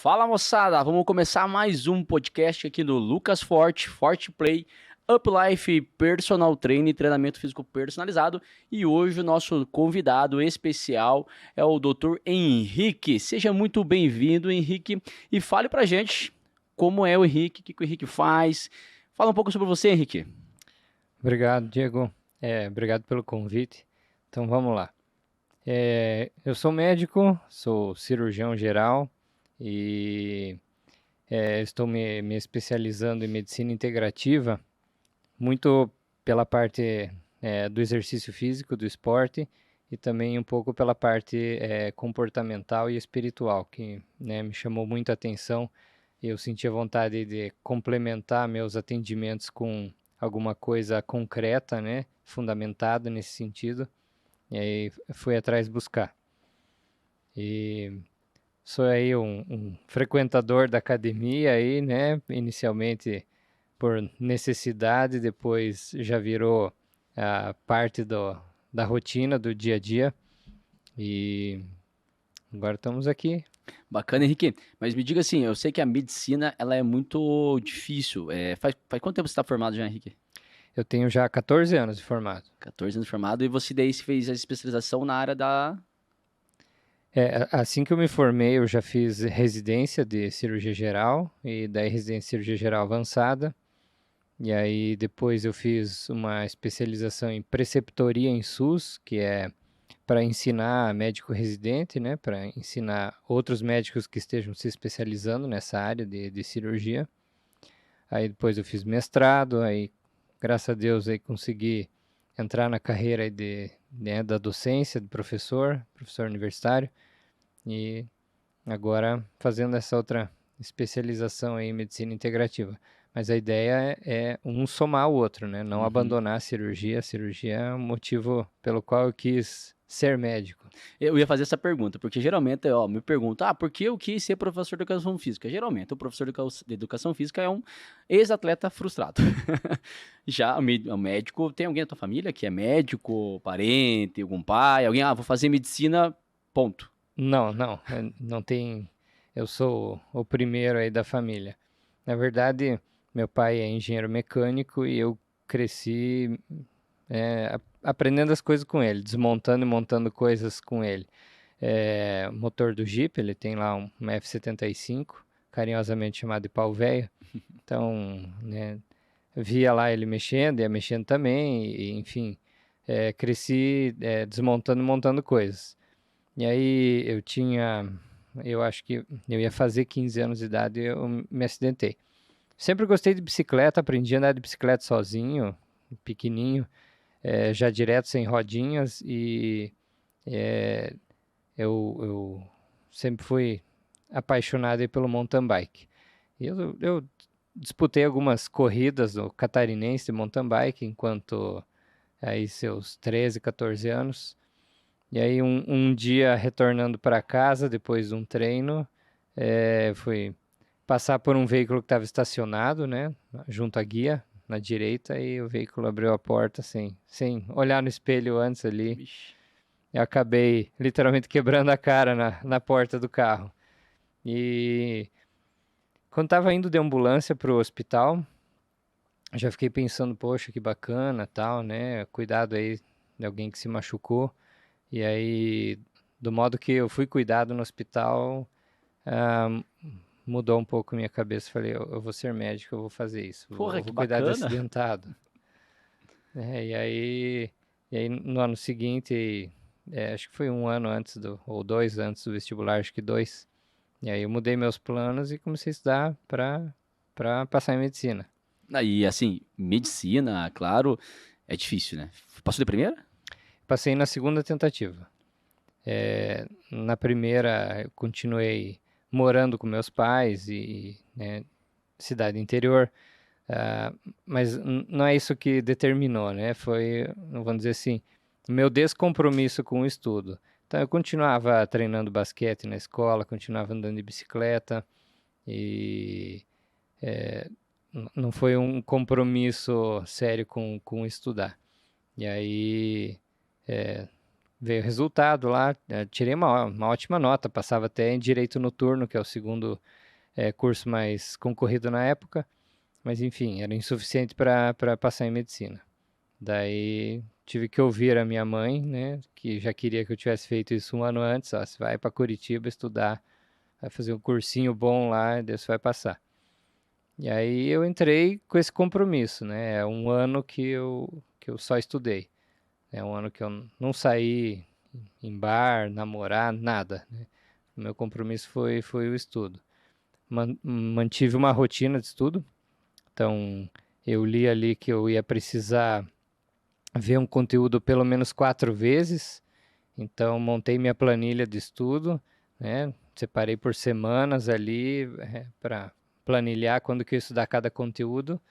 Fala moçada, vamos começar mais um podcast aqui do Lucas Forte, Forte Play, Uplife Personal Training, treinamento físico personalizado. E hoje o nosso convidado especial é o Dr. Henrique. Seja muito bem-vindo, Henrique, e fale pra gente como é o Henrique, o que o Henrique faz. Fala um pouco sobre você, Henrique. Obrigado, Diego. Obrigado pelo convite. Então vamos lá. Eu sou médico, sou cirurgião geral e estou me especializando em medicina integrativa, muito pela parte do exercício físico, do esporte, e também um pouco pela parte comportamental e espiritual, que me chamou muita atenção. Eu sentia vontade de complementar meus atendimentos com alguma coisa concreta, né, fundamentada nesse sentido, e aí fui atrás buscar. E sou aí um frequentador da academia aí, né, inicialmente por necessidade, depois já virou a parte da rotina do dia a dia, e agora estamos aqui. Bacana, Henrique. Mas me diga assim, eu sei que a medicina ela é muito difícil. Faz quanto tempo você está formado já, Henrique? Eu tenho já 14 anos de formado. 14 anos formado, e você daí fez a especialização na área da... Assim que eu me formei, eu já fiz residência de cirurgia geral, e daí residência de cirurgia geral avançada, e aí depois eu fiz uma especialização em preceptoria em SUS, que é para ensinar médico residente, né, para ensinar outros médicos que estejam se especializando nessa área de cirurgia. Aí depois eu fiz mestrado, aí graças a Deus aí consegui entrar na carreira aí da docência, de professor universitário, e agora fazendo essa outra especialização aí em medicina integrativa. Mas a ideia é um somar o outro, né? Não abandonar a cirurgia. A cirurgia é o motivo pelo qual eu quis ser médico. Eu ia fazer essa pergunta, porque geralmente, me perguntam, por que eu quis ser professor de educação física? Geralmente, o professor de educação física é um ex-atleta frustrado. Já o médico, tem alguém na tua família que é médico, parente, algum pai, alguém, vou fazer medicina, ponto. Não tem. Eu sou o primeiro aí da família. Na verdade, meu pai é engenheiro mecânico e eu cresci aprendendo as coisas com ele, desmontando e montando coisas com ele. Motor do Jeep, ele tem lá um F75, carinhosamente chamado de pau velho. Então, né, via lá ele mexendo, ia mexendo também, e, enfim, cresci desmontando e montando coisas. E aí eu acho que eu ia fazer 15 anos de idade e eu me acidentei. Sempre gostei de bicicleta, aprendi a andar de bicicleta sozinho, pequenininho, já direto sem rodinhas, e eu sempre fui apaixonado aí pelo mountain bike. E eu disputei algumas corridas no catarinense de mountain bike enquanto aí seus 13, 14 anos. E aí um dia retornando para casa depois de um treino, fui passar por um veículo que estava estacionado, né, junto à guia, na direita, e o veículo abriu a porta sem olhar no espelho antes ali. Vixe. Eu acabei literalmente quebrando a cara na porta do carro. E quando estava indo de ambulância para o hospital, já fiquei pensando, poxa, que bacana, tal, né, cuidado aí de alguém que se machucou. E aí, do modo que eu fui cuidado no hospital, mudou um pouco minha cabeça. Falei, eu vou ser médico, eu vou fazer isso. Porra, Eu que vou cuidar de bacana. acidentado. E aí no ano seguinte, acho que foi um ano antes ou 2 antes do vestibular, acho que 2. E aí eu mudei meus planos e comecei a estudar para passar em medicina. E assim, medicina, claro, é difícil, né? Passou de primeira? Passei na segunda tentativa. Na primeira, eu continuei morando com meus pais né, cidade interior, mas não é isso que determinou, né? Foi, vamos dizer assim, meu descompromisso com o estudo. Então eu continuava treinando basquete na escola, continuava andando de bicicleta e não foi um compromisso sério com estudar. E aí veio o resultado lá, tirei uma ótima nota, passava até em Direito Noturno, que é o segundo curso mais concorrido na época, mas enfim, era insuficiente para passar em Medicina. Daí tive que ouvir a minha mãe, né, que já queria que eu tivesse feito isso um ano antes, ó, você vai para Curitiba estudar, vai fazer um cursinho bom lá, e daí você vai passar. E aí eu entrei com esse compromisso, né, é um ano que eu só estudei, é um ano que eu não saí em bar, namorar, nada, né, o meu compromisso foi o estudo. Mantive uma rotina de estudo, então eu li ali que eu ia precisar ver um conteúdo pelo menos 4 vezes. Então, montei minha planilha de estudo, né? Separei por semanas ali para planilhar quando que eu ia estudar cada conteúdo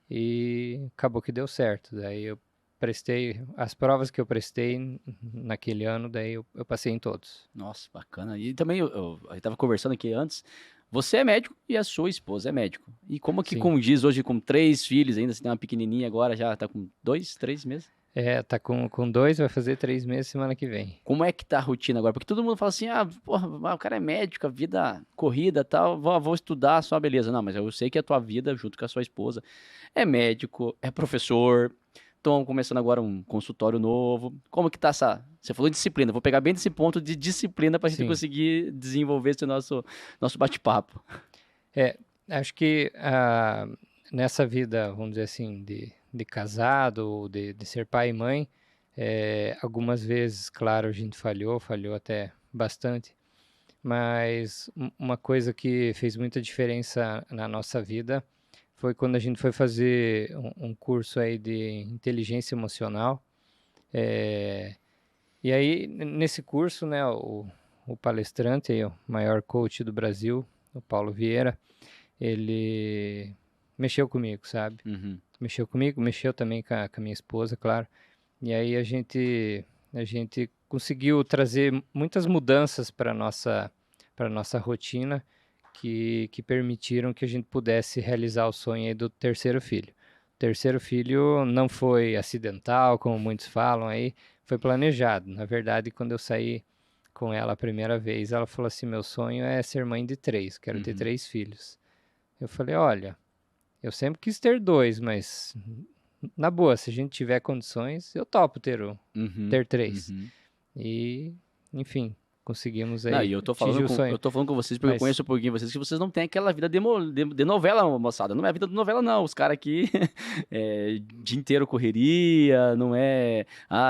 e acabou que deu certo. Daí eu prestei as provas que eu prestei naquele ano, daí eu passei em todos. Nossa, bacana. E também, eu estava conversando aqui antes, você é médico e a sua esposa é médico. E como que Sim. condiz hoje com 3 filhos ainda, você tem uma pequenininha agora, já tá com 2, 3 meses? Tá com 2, vai fazer 3 meses semana que vem. Como é que tá a rotina agora? Porque todo mundo fala assim, porra, o cara é médico, a vida corrida, tal, vou estudar só, beleza. Não, mas eu sei que a tua vida, junto com a sua esposa, é médico, é professor, estão começando agora um consultório novo. Como que tá essa... Você falou de disciplina, vou pegar bem desse ponto de disciplina pra gente Sim. conseguir desenvolver esse nosso bate-papo. Acho que nessa vida, vamos dizer assim, de casado ou de ser pai e mãe, algumas vezes, claro, a gente falhou até bastante, mas uma coisa que fez muita diferença na nossa vida foi quando a gente foi fazer um curso aí de inteligência emocional. eh, e aí, nesse curso, né, o palestrante, aí, o maior coach do Brasil, o Paulo Vieira, ele mexeu comigo, sabe? Uhum. Mexeu comigo, mexeu também com a minha esposa, claro. E aí a gente conseguiu trazer muitas mudanças para nossa rotina que permitiram que a gente pudesse realizar o sonho aí do terceiro filho. O terceiro filho não foi acidental, como muitos falam aí, foi planejado. Na verdade, quando eu saí com ela a primeira vez, ela falou assim: meu sonho é ser mãe de 3, quero ter Uhum. 3 filhos. Eu falei: olha, eu sempre quis ter 2, mas na boa, se a gente tiver condições, eu topo Uhum. ter 3. Uhum. E, enfim, conseguimos Não, e aí eu tô atingir falando o com, sonho. eu tô falando com vocês porque eu Mas conheço um pouquinho vocês, que vocês não têm aquela vida de novela, moçada. Não é vida de novela, não. Os caras aqui, dia inteiro correria, não é,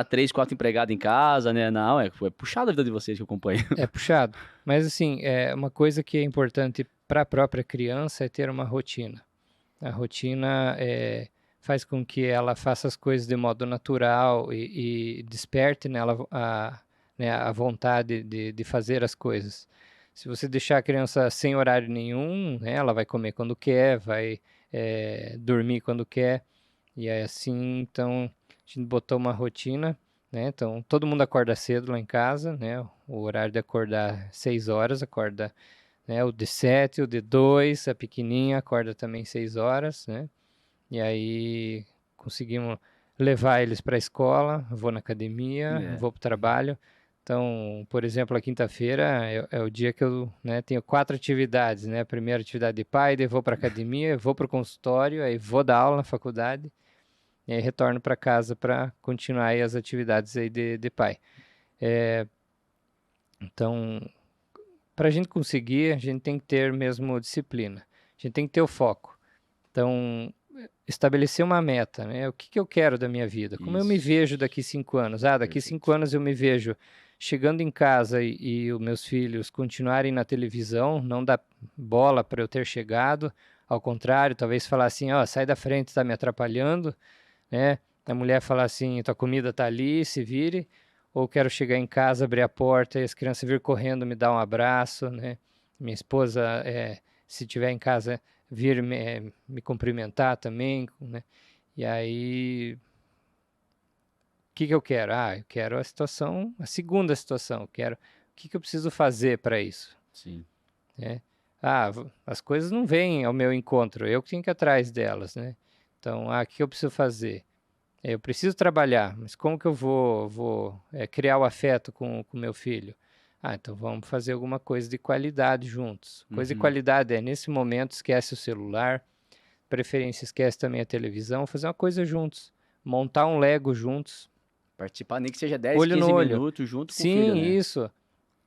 3, 4 empregados em casa, né? Não, é puxada a vida de vocês que eu acompanho. é puxado. Mas assim, uma coisa que é importante para a própria criança é ter uma rotina. A rotina faz com que ela faça as coisas de modo natural e desperte nela né, a vontade de fazer as coisas. Se você deixar a criança sem horário nenhum, né, ela vai comer quando quer, vai dormir quando quer, e é assim, então, a gente botou uma rotina, né, então, todo mundo acorda cedo lá em casa, né, o horário de acordar 6 horas, acorda, né, o de 7, o de 2, a pequenininha acorda também 6 horas, né, e aí conseguimos levar eles para a escola, vou na academia, É. vou para o trabalho. Então, por exemplo, a quinta-feira é o dia que eu, né, tenho 4 atividades, né? A primeira atividade de pai, daí vou para a academia, vou para o consultório, aí vou dar aula na faculdade, e aí retorno para casa para continuar aí as atividades aí de pai. Então, para a gente conseguir, a gente tem que ter mesmo disciplina, a gente tem que ter o foco. Então, estabelecer uma meta, né? O que eu quero da minha vida? Como eu me Isso. vejo daqui 5 anos? Daqui 5 anos eu me vejo chegando em casa e os meus filhos continuarem na televisão, não dá bola para eu ter chegado. Ao contrário, talvez falar assim, ó, sai da frente, está me atrapalhando, né? A mulher falar assim, tua comida tá ali, se vire. Ou quero chegar em casa, abrir a porta e as crianças vir correndo me dar um abraço, né? Minha esposa, se tiver em casa, vir me cumprimentar também, né? E aí, o que eu quero? Eu quero a segunda situação, eu quero, o que eu preciso fazer para isso, Sim. né? As coisas não vêm ao meu encontro, eu que tenho que ir atrás delas, né? Então, o que eu preciso fazer? Eu preciso trabalhar, mas como que eu vou criar o afeto com o meu filho? Ah, então vamos fazer alguma coisa de qualidade juntos. Coisa de Uhum. qualidade é, nesse momento, esquece o celular, preferência esquece também a televisão, fazer uma coisa juntos. Montar um Lego juntos, Participar, nem que seja 10, olho no 15 olho. minutos junto com o filho, Sim, né? isso.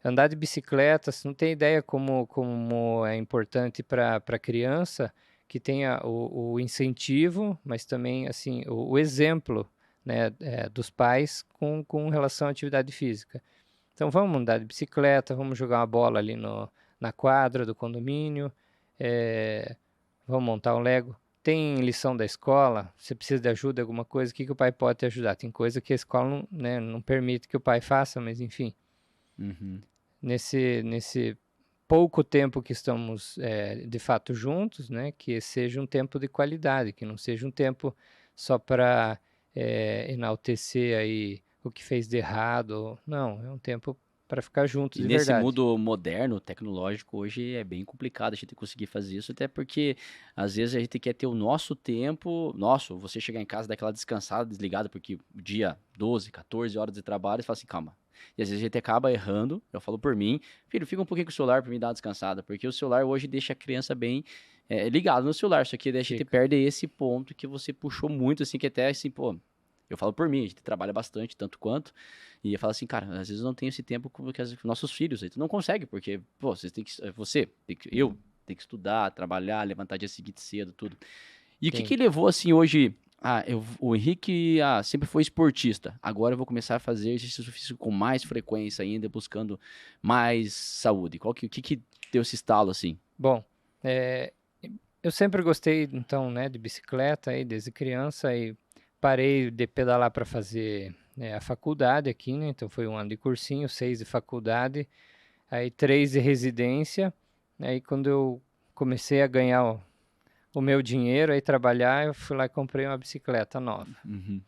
Andar de bicicleta, você não tem ideia como é importante para a criança que tenha o incentivo, mas também assim o exemplo, né, dos pais com relação à atividade física. Então vamos andar de bicicleta, vamos jogar uma bola ali na quadra do condomínio, eh, vamos montar um Lego. Tem lição da escola, você precisa de ajuda em alguma coisa, o que o pai pode te ajudar? Tem coisa que a escola não, né, não permite que o pai faça, mas enfim, Uhum. nesse pouco tempo que estamos de fato juntos, né, que seja um tempo de qualidade, que não seja um tempo só para enaltecer aí o que fez de errado. Não, é um tempo para ficar juntos E de nesse verdade. mundo moderno, tecnológico, hoje é bem complicado a gente conseguir fazer isso, até porque às vezes a gente quer ter o nosso tempo, nosso, você chegar em casa, dar aquela descansada, desligada, porque o dia 12, 14 horas de trabalho, você fala assim, calma. E às vezes a gente acaba errando, eu falo por mim, filho, fica um pouquinho com o celular pra me dar uma descansada, porque o celular hoje deixa a criança bem ligado no celular, só que daí a gente Fica. perde esse ponto que você puxou muito, assim, que até assim, pô, eu falo por mim, a gente trabalha bastante, tanto quanto, e eu falo assim, cara, às vezes eu não tenho esse tempo com nossos filhos, aí tu não consegue, porque, pô, eu tenho que estudar, trabalhar, levantar dia seguinte cedo, tudo. E o que Tem. que levou, assim, hoje, o Henrique sempre foi esportista, agora eu vou começar a fazer exercício físico com mais frequência ainda, buscando mais saúde. O que deu esse estalo, assim? Bom, eu sempre gostei, então, né, de bicicleta aí desde criança e parei de pedalar para fazer a faculdade aqui, né? Então foi um ano de cursinho, 6 de faculdade, aí 3 de residência. Aí quando eu comecei a ganhar o meu dinheiro, aí trabalhar, eu fui lá e comprei uma bicicleta nova. Uhum.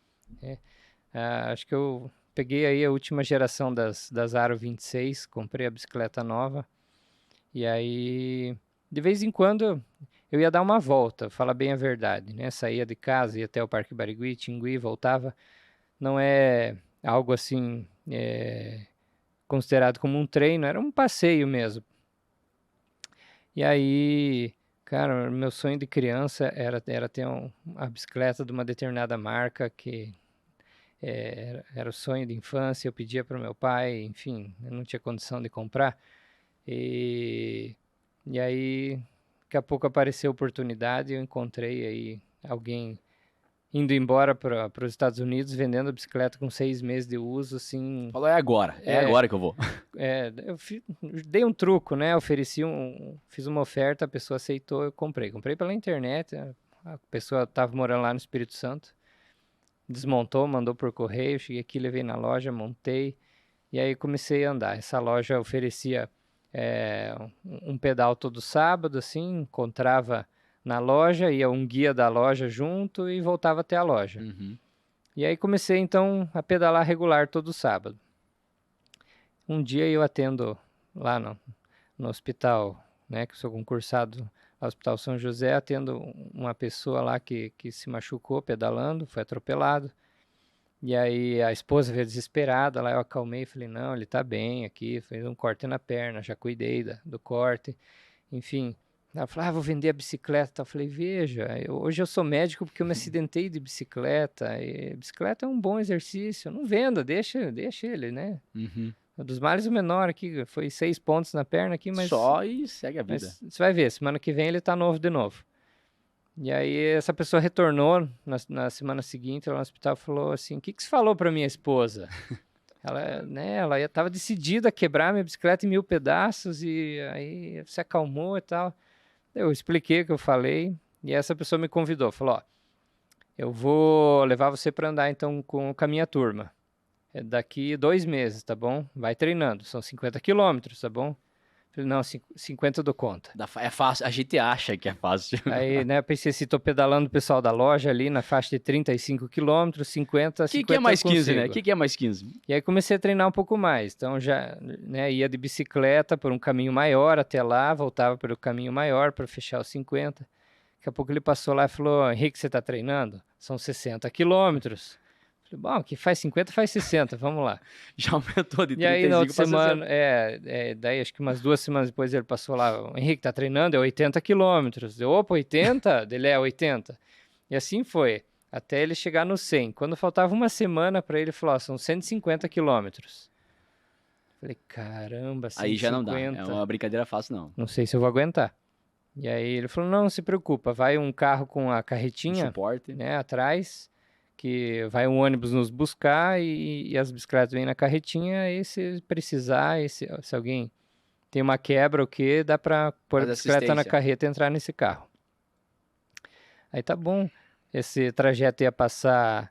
Acho que eu peguei aí a última geração das Aro 26, comprei a bicicleta nova. E aí, de vez em quando, eu ia dar uma volta, falar bem a verdade, né? Saía de casa, ia até o Parque Barigui, Tingui, voltava. Não é algo assim considerado como um treino, era um passeio mesmo. E aí, cara, meu sonho de criança era ter uma bicicleta de uma determinada marca que era o sonho de infância. Eu pedia para o meu pai, enfim, eu não tinha condição de comprar. E, e aí, daqui a pouco apareceu a oportunidade e eu encontrei aí alguém indo embora para os Estados Unidos vendendo a bicicleta com 6 meses de uso, assim. Falou, é agora que eu vou. Dei um truco, né? Fiz uma oferta, a pessoa aceitou, eu comprei. Comprei pela internet, a pessoa estava morando lá no Espírito Santo, desmontou, mandou por correio, cheguei aqui, levei na loja, montei, e aí comecei a andar. Essa loja oferecia um pedal todo sábado, assim, encontrava na loja, ia um guia da loja junto e voltava até a loja. Uhum. E aí comecei então a pedalar regular todo sábado. Um dia eu atendo lá no hospital, né, que eu sou concursado no Hospital São José, atendo uma pessoa lá que se machucou pedalando, foi atropelado. E aí a esposa veio desesperada, lá eu acalmei e falei, não, ele tá bem aqui, fez um corte na perna, já cuidei do corte, enfim. Ela falou, vou vender a bicicleta. Eu falei, veja, hoje eu sou médico porque eu me acidentei de bicicleta, e bicicleta é um bom exercício, não venda, deixa ele, né? Uhum. Dos males o menor aqui, foi 6 pontos na perna aqui, Só e segue a vida. mas você vai ver, semana que vem ele tá novo de novo. E aí essa pessoa retornou na semana seguinte, lá no hospital, falou assim, o que você falou para minha esposa? Ela estava decidida a quebrar minha bicicleta em 1000 pedaços e aí se acalmou e tal. Eu expliquei o que eu falei e essa pessoa me convidou, falou, ó, eu vou levar você para andar então com a minha turma. É daqui 2 meses, tá bom? Vai treinando, são 50 quilômetros, tá bom? Falei, não, 50 eu dou conta. É fácil, a gente acha que é fácil. Aí, né, eu pensei se tô pedalando o pessoal da loja ali na faixa de 35 quilômetros, 50 O que é eu mais 15, né? O consigo. que é mais 15? E aí comecei a treinar um pouco mais. Então já, né, ia de bicicleta por um caminho maior até lá, voltava pelo caminho maior para fechar os 50. Daqui a pouco ele passou lá e falou, Henrique, você tá treinando? São 60 quilômetros. Falei, bom, que faz 50, faz 60, vamos lá. Já aumentou de E aí, na outra 35 para 60. semana, daí acho que umas 2 semanas depois ele passou lá, o Henrique tá treinando, é 80 quilômetros. Eu, opa, 80? Dele é 80. E assim foi, até ele chegar no 100. Quando faltava uma semana para ele, falou, ó, são 150 quilômetros. Falei, caramba, 150. Aí já não dá, é uma brincadeira fácil não. Não sei se eu vou aguentar. E aí ele falou, não se preocupa, vai um carro com a Um carretinha, suporte. né, atrás, que vai um ônibus nos buscar e as bicicletas vêm na carretinha, e se precisar, se alguém tem uma quebra ou o que, dá para pôr a Faz bicicleta na assistência. carreta e entrar nesse carro. Aí tá bom, esse trajeto ia passar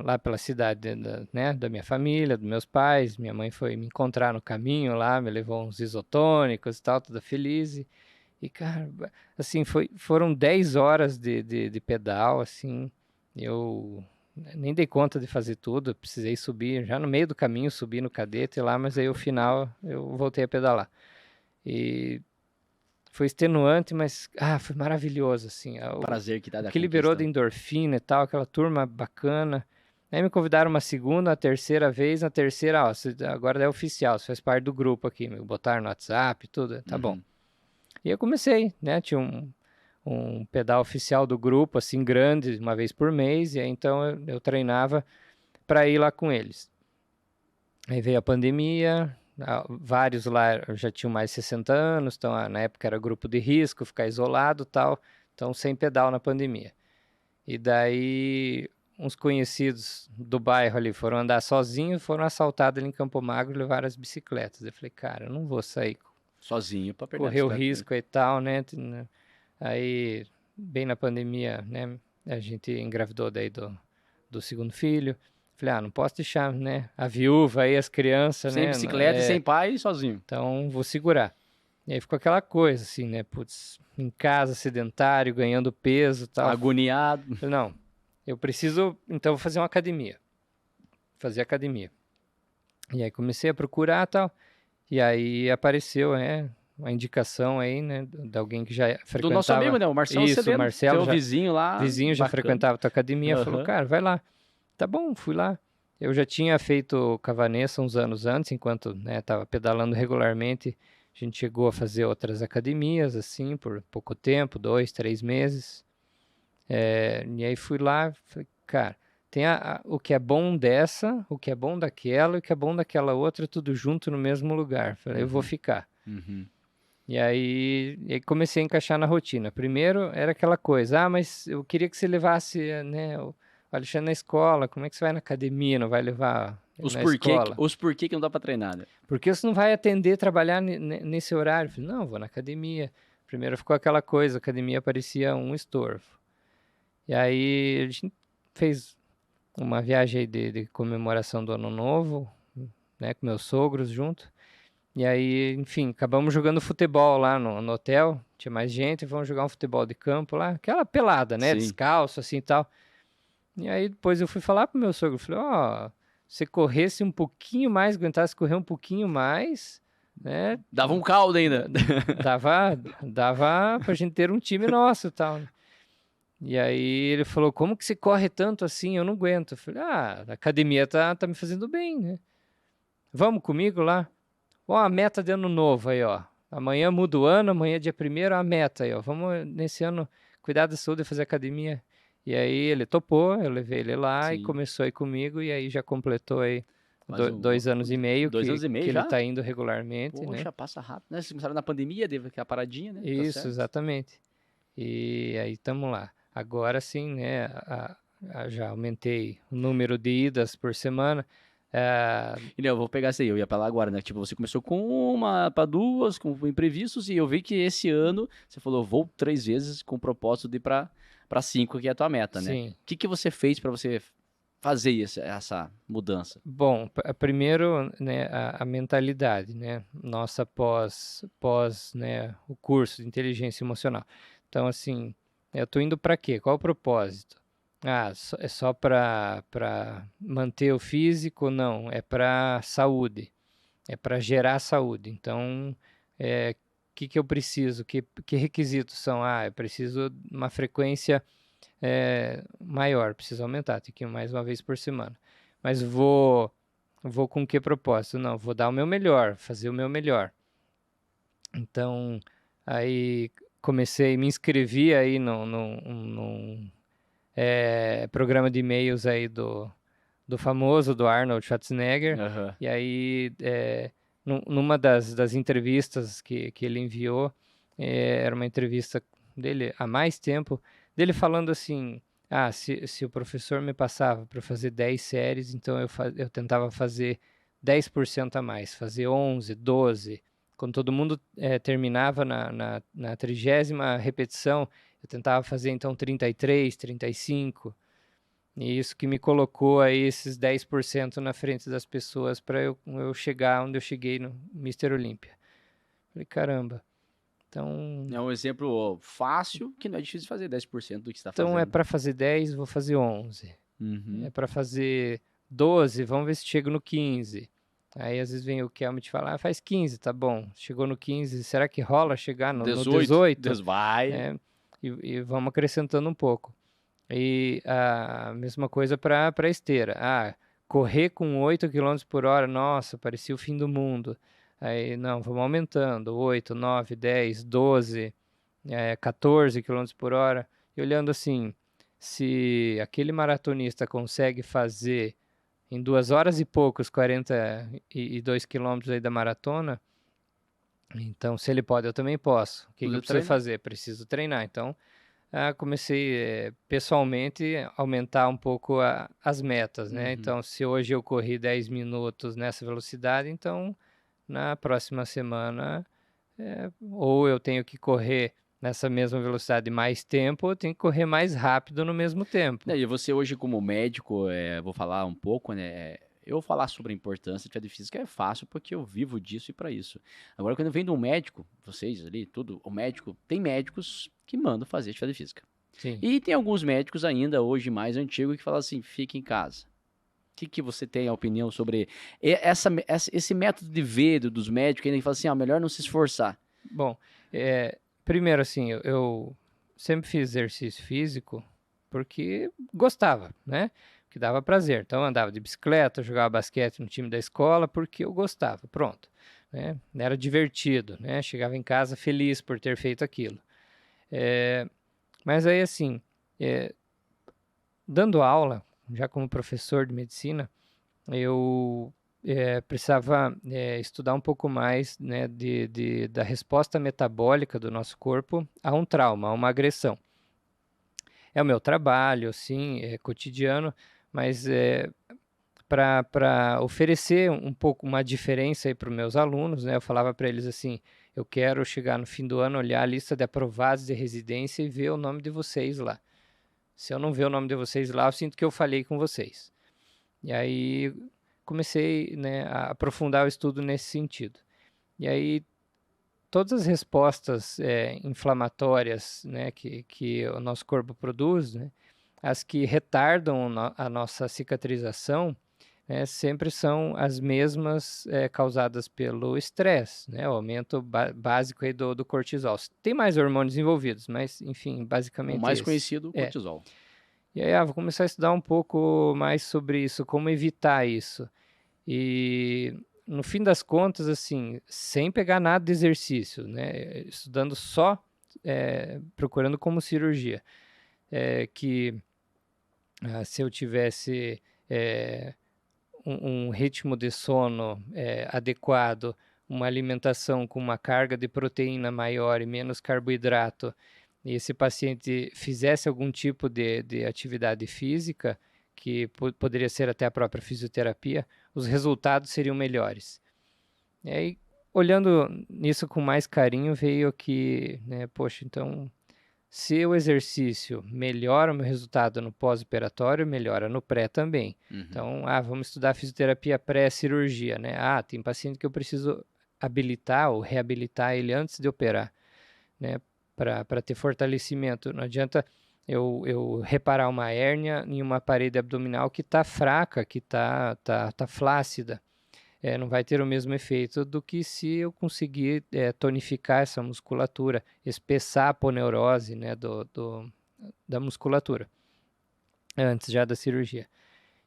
lá pela cidade né, da minha família, dos meus pais, minha mãe foi me encontrar no caminho lá, me levou uns isotônicos e tal, toda feliz, e cara, assim, foram 10 horas de pedal, assim, eu nem dei conta de fazer tudo, precisei subir, já no meio do caminho subi no cadete lá, mas aí o final eu voltei a pedalar. E foi extenuante, mas foi maravilhoso, assim. O prazer que dá da que liberou conquista. de endorfina e tal, aquela turma bacana. Aí me convidaram uma segunda, uma terceira vez, na terceira, ó, agora é oficial, você faz parte do grupo aqui, me botaram no WhatsApp, tudo, tá bom. E eu comecei, né, tinha um pedal oficial do grupo, assim, grande, uma vez por mês, e aí então eu treinava para ir lá com eles. Aí veio a pandemia, vários lá já tinham mais de 60 anos, então na época era grupo de risco, ficar isolado e tal, então sem pedal na pandemia. E daí uns conhecidos do bairro ali foram andar sozinhos, foram assaltados ali em Campo Magro e levaram as bicicletas. Eu falei, cara, eu não vou sair Sozinho para perder a correr o bicicleta. risco e tal, né? Aí, bem na pandemia, né, a gente engravidou daí do segundo filho. Falei, não posso deixar, né, a viúva aí, as crianças, Sem né? bicicleta e sem pai, sozinho. Então, vou segurar. E aí ficou aquela coisa, assim, né, putz, em casa, sedentário, ganhando peso e tal. Agoniado. Falei, não, eu preciso, então, vou fazer uma academia. Fazer academia. E aí comecei a procurar e tal. E aí apareceu, uma indicação aí, né, de alguém que já frequentava. Do nosso amigo, né? O Marcelo Isso, Cedeno, o Marcelo, teu vizinho lá. vizinho já bacana. frequentava a tua academia, falou, cara, vai lá. Tá bom, fui lá. Eu já tinha feito Cavanessa uns anos antes, enquanto, né, tava pedalando regularmente. A gente chegou a fazer outras academias, assim, por pouco tempo, 2, 3 meses. E aí fui lá, falei, cara, tem o que é bom dessa, o que é bom daquela e o que é bom daquela outra, tudo junto no mesmo lugar. Falei, eu vou ficar. E aí comecei a encaixar na rotina. Primeiro era aquela coisa, mas eu queria que você levasse, né, o Alexandre na escola, como é que você vai na academia, não vai levar na escola? Os porquê que não dá pra treinar, né? Porque você não vai atender, trabalhar nesse horário. Eu falei, não, vou na academia. Primeiro ficou aquela coisa, a academia parecia um estorvo. E aí a gente fez uma viagem aí de comemoração do Ano Novo, né, com meus sogros junto. E aí, enfim, acabamos jogando futebol lá no hotel, tinha mais gente, vamos jogar um futebol de campo lá, aquela pelada, né, Sim. descalço, assim e tal. E aí depois eu fui falar pro meu sogro, falei, se corresse um pouquinho mais, aguentasse correr um pouquinho mais, né. Dava um caldo ainda. Dava pra gente ter um time nosso e tal. E aí ele falou, como que você corre tanto assim? Eu não aguento. Eu falei, a academia tá me fazendo bem, né? Vamos comigo lá? A meta de ano novo aí, ó. Amanhã muda o ano, amanhã dia 1º, a meta aí, ó. Vamos nesse ano cuidar da saúde e fazer academia. E aí ele topou, eu levei ele lá. Sim. E começou aí comigo, e aí já completou aí Quase 2 anos e meio, 2 anos e meio que já? ele tá indo regularmente, né? Poxa, passa rápido, né? Vocês começaram na pandemia, teve aquela paradinha, né? Tá Isso, certo. exatamente. E aí estamos lá. Agora sim, né? Já aumentei o número de idas por semana. E não, eu vou pegar isso aí, eu ia pra lá agora, né? Tipo, você começou com uma pra duas, com imprevistos, e eu vi que esse ano você falou, vou 3 vezes com o propósito de ir pra 5, que é a tua meta, né? Sim. O que você fez pra você fazer essa mudança? Bom, primeiro, né, a mentalidade, né? Nossa pós, né, o curso de inteligência emocional. Então, assim, eu tô indo para quê? Qual o propósito? É só para manter o físico? Não, é para saúde. É para gerar saúde. Então, que eu preciso, que requisitos são? Eu preciso de uma frequência maior, preciso aumentar, tem que ir mais uma vez por semana. Mas vou com que propósito? Não, vou dar o meu melhor, fazer o meu melhor. Então, aí me inscrevi aí num programa de e-mails aí do famoso, do Arnold Schwarzenegger, Aham. e aí numa das entrevistas que ele enviou, era uma entrevista dele há mais tempo, dele falando assim, se o professor me passava para fazer 10 séries, então eu tentava fazer 10% a mais, fazer 11, 12. Quando todo mundo terminava na 30ª repetição, eu tentava fazer então 33, 35. E isso que me colocou aí esses 10% na frente das pessoas para eu chegar onde eu cheguei no Mr. Olímpia. Falei, caramba. Então, É um exemplo fácil que não é difícil de fazer 10% do que você está é fazendo. para fazer 10, vou fazer 11. Uhum. É para fazer 12, vamos ver se chego no 15. Aí às vezes vem o Kelmo te falar, faz 15, tá bom. Chegou no 15, será que rola chegar no 18? Vai. E vamos acrescentando um pouco. E a mesma coisa para esteira. Correr com 8 km por hora, nossa, parecia o fim do mundo. Aí, não, vamos aumentando, 8, 9, 10, 12, 14 km por hora. E olhando assim, se aquele maratonista consegue fazer em 2 horas e poucos 42 quilômetros aí da maratona, então se ele pode, eu também posso. O que eu preciso fazer? Preciso treinar. Então, comecei pessoalmente a aumentar um pouco as metas, né? Então, se hoje eu corri 10 minutos nessa velocidade, então na próxima semana, ou eu tenho que correr nessa mesma velocidade mais tempo, ou eu tenho que correr mais rápido no mesmo tempo. E você hoje como médico, vou falar um pouco, né? Eu vou falar sobre a importância de atividade física é fácil porque eu vivo disso e para isso. Agora, quando vem de um médico, vocês ali, tudo, o médico, tem médicos que mandam fazer atividade física. Sim. E tem alguns médicos ainda, hoje mais antigos, que falam assim, fique em casa. O que você tem a opinião sobre esse método de ver dos médicos ainda que fala assim, melhor não se esforçar? Bom, primeiro assim, eu sempre fiz exercício físico porque gostava, né? Que dava prazer. Então eu andava de bicicleta, jogava basquete no time da escola porque eu gostava, pronto. Né? Era divertido, né? Chegava em casa feliz por ter feito aquilo. Mas aí assim, dando aula, já como professor de medicina, eu precisava estudar um pouco mais, né, da resposta metabólica do nosso corpo a um trauma, a uma agressão. É o meu trabalho, sim, é cotidiano, mas para oferecer um pouco uma diferença aí para os meus alunos, né, eu falava para eles assim, eu quero chegar no fim do ano, olhar a lista de aprovados de residência e ver o nome de vocês lá. Se eu não ver o nome de vocês lá, eu sinto que eu falhei com vocês. E aí comecei, né, a aprofundar o estudo nesse sentido. E aí todas as respostas inflamatórias, né, que o nosso corpo produz, né, as que retardam a nossa cicatrização, né, sempre são as mesmas causadas pelo estresse, né, o aumento básico aí do cortisol. Tem mais hormônios envolvidos, mas enfim, basicamente O mais esse. conhecido, o cortisol. E aí, vou começar a estudar um pouco mais sobre isso, como evitar isso. E no fim das contas, assim, sem pegar nada de exercício, né? Estudando só, procurando como cirurgia, que se eu tivesse um ritmo de sono adequado, uma alimentação com uma carga de proteína maior e menos carboidrato, e esse paciente fizesse algum tipo de atividade física, que poderia ser até a própria fisioterapia, os resultados seriam melhores. E aí, olhando nisso com mais carinho, veio que, né, poxa, então, se o exercício melhora o meu resultado no pós-operatório, melhora no pré também. Então, vamos estudar fisioterapia pré-cirurgia, né? Tem paciente que eu preciso habilitar ou reabilitar ele antes de operar, né? Para ter fortalecimento. Não adianta eu reparar uma hérnia em uma parede abdominal que está fraca, que está flácida. não vai ter o mesmo efeito do que se eu conseguir tonificar essa musculatura, espessar a poneurose, né, da musculatura, antes já da cirurgia.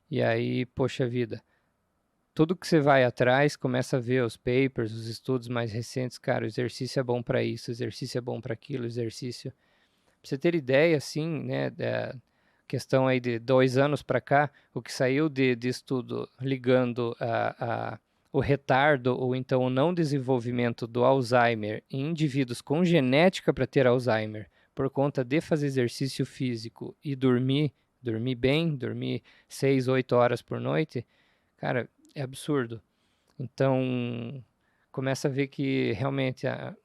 E aí, poxa vida, tudo que você vai atrás, começa a ver os papers, os estudos mais recentes, cara, o exercício é bom para isso, o exercício é bom para aquilo, o exercício... Pra você ter ideia, assim, né, da questão aí de 2 anos para cá, o que saiu de estudo ligando o retardo ou então o não desenvolvimento do Alzheimer em indivíduos com genética para ter Alzheimer, por conta de fazer exercício físico e dormir bem, dormir 6, 8 horas por noite, cara, é absurdo. Então, começa a ver que realmente a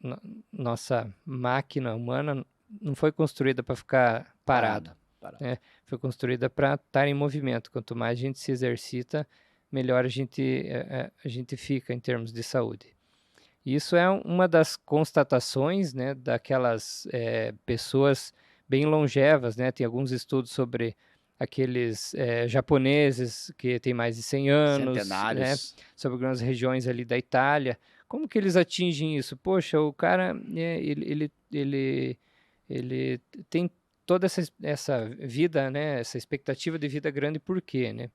nossa máquina humana não foi construída para ficar parado, Parado. né? Foi construída para estar em movimento. Quanto mais a gente se exercita, melhor a gente fica em termos de saúde. Isso é uma das constatações, né, daquelas pessoas bem longevas, né? Tem alguns estudos sobre aqueles japoneses que têm mais de 100 anos, né? Centenários. Sobre algumas regiões ali da Itália. Como que eles atingem isso? Poxa, o cara, ele tem toda essa vida, né? Essa expectativa de vida grande, por quê, né?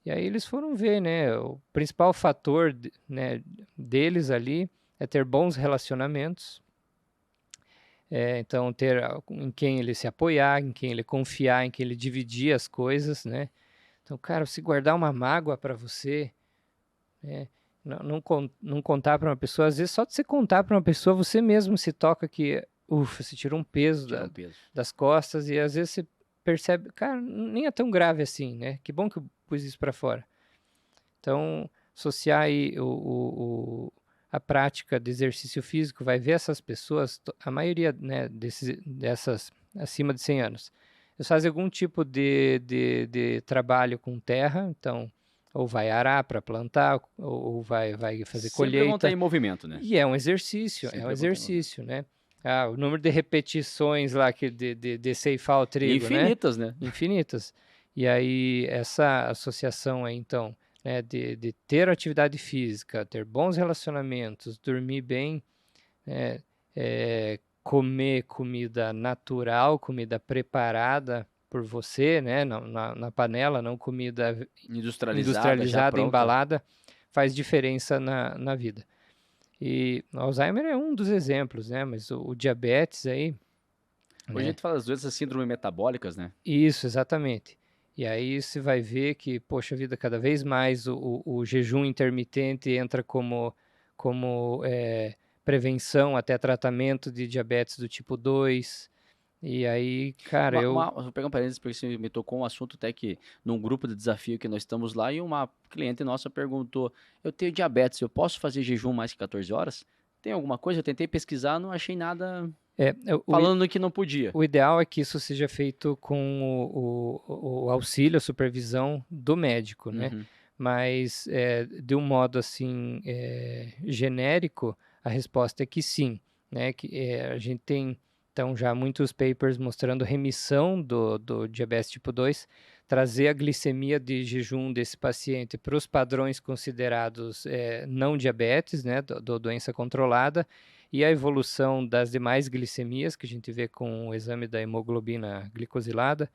E aí eles foram ver, né? O principal fator, né, deles ali é ter bons relacionamentos. Então, ter em quem ele se apoiar, em quem ele confiar, em quem ele dividir as coisas, né? Então, cara, se guardar uma mágoa para você, né? Não contar para uma pessoa, às vezes só de você contar para uma pessoa, você mesmo se toca que, ufa, você tirou um peso Tira um peso. das costas e às vezes você percebe, cara, nem é tão grave assim, né? Que bom que eu pus isso para fora. Então, associar aí a prática de exercício físico, vai ver essas pessoas, a maioria, né, dessas acima de 100 anos, eles fazem algum tipo de trabalho com terra, então, ou vai arar para plantar, ou vai fazer Sempre vão estar colheita. em movimento, né? E é um exercício, Sempre vão estar em exercício, né? O número de repetições lá de ceifar o trigo, Infinitas, né? Infinitas. E aí, essa associação aí, então, né, de ter atividade física, ter bons relacionamentos, dormir bem, né, comer comida natural, comida preparada por você, né, na panela, não comida Industrializada, já pronta. embalada, faz diferença na vida. E o Alzheimer é um dos exemplos, né, mas o diabetes aí... Hoje a gente fala das doenças síndrome metabólicas, né? Isso, exatamente. E aí você vai ver que, poxa vida, cada vez mais o jejum intermitente entra como prevenção, até tratamento de diabetes do tipo 2. E aí, cara, Vou pegar um parênteses porque você me tocou um assunto até que num grupo de desafio que nós estamos lá e uma cliente nossa perguntou, eu tenho diabetes, eu posso fazer jejum mais que 14 horas? Tem alguma coisa? Eu tentei pesquisar, não achei nada falando que não podia. O ideal é que isso seja feito com o auxílio, a supervisão do médico, né? Uhum. Mas, de um modo assim, genérico, a resposta é que sim, né? Que a gente tem, então, já muitos papers mostrando remissão do diabetes tipo 2, trazer a glicemia de jejum desse paciente para os padrões considerados não diabetes, né? Do doença controlada, e a evolução das demais glicemias, que a gente vê com o exame da hemoglobina glicosilada,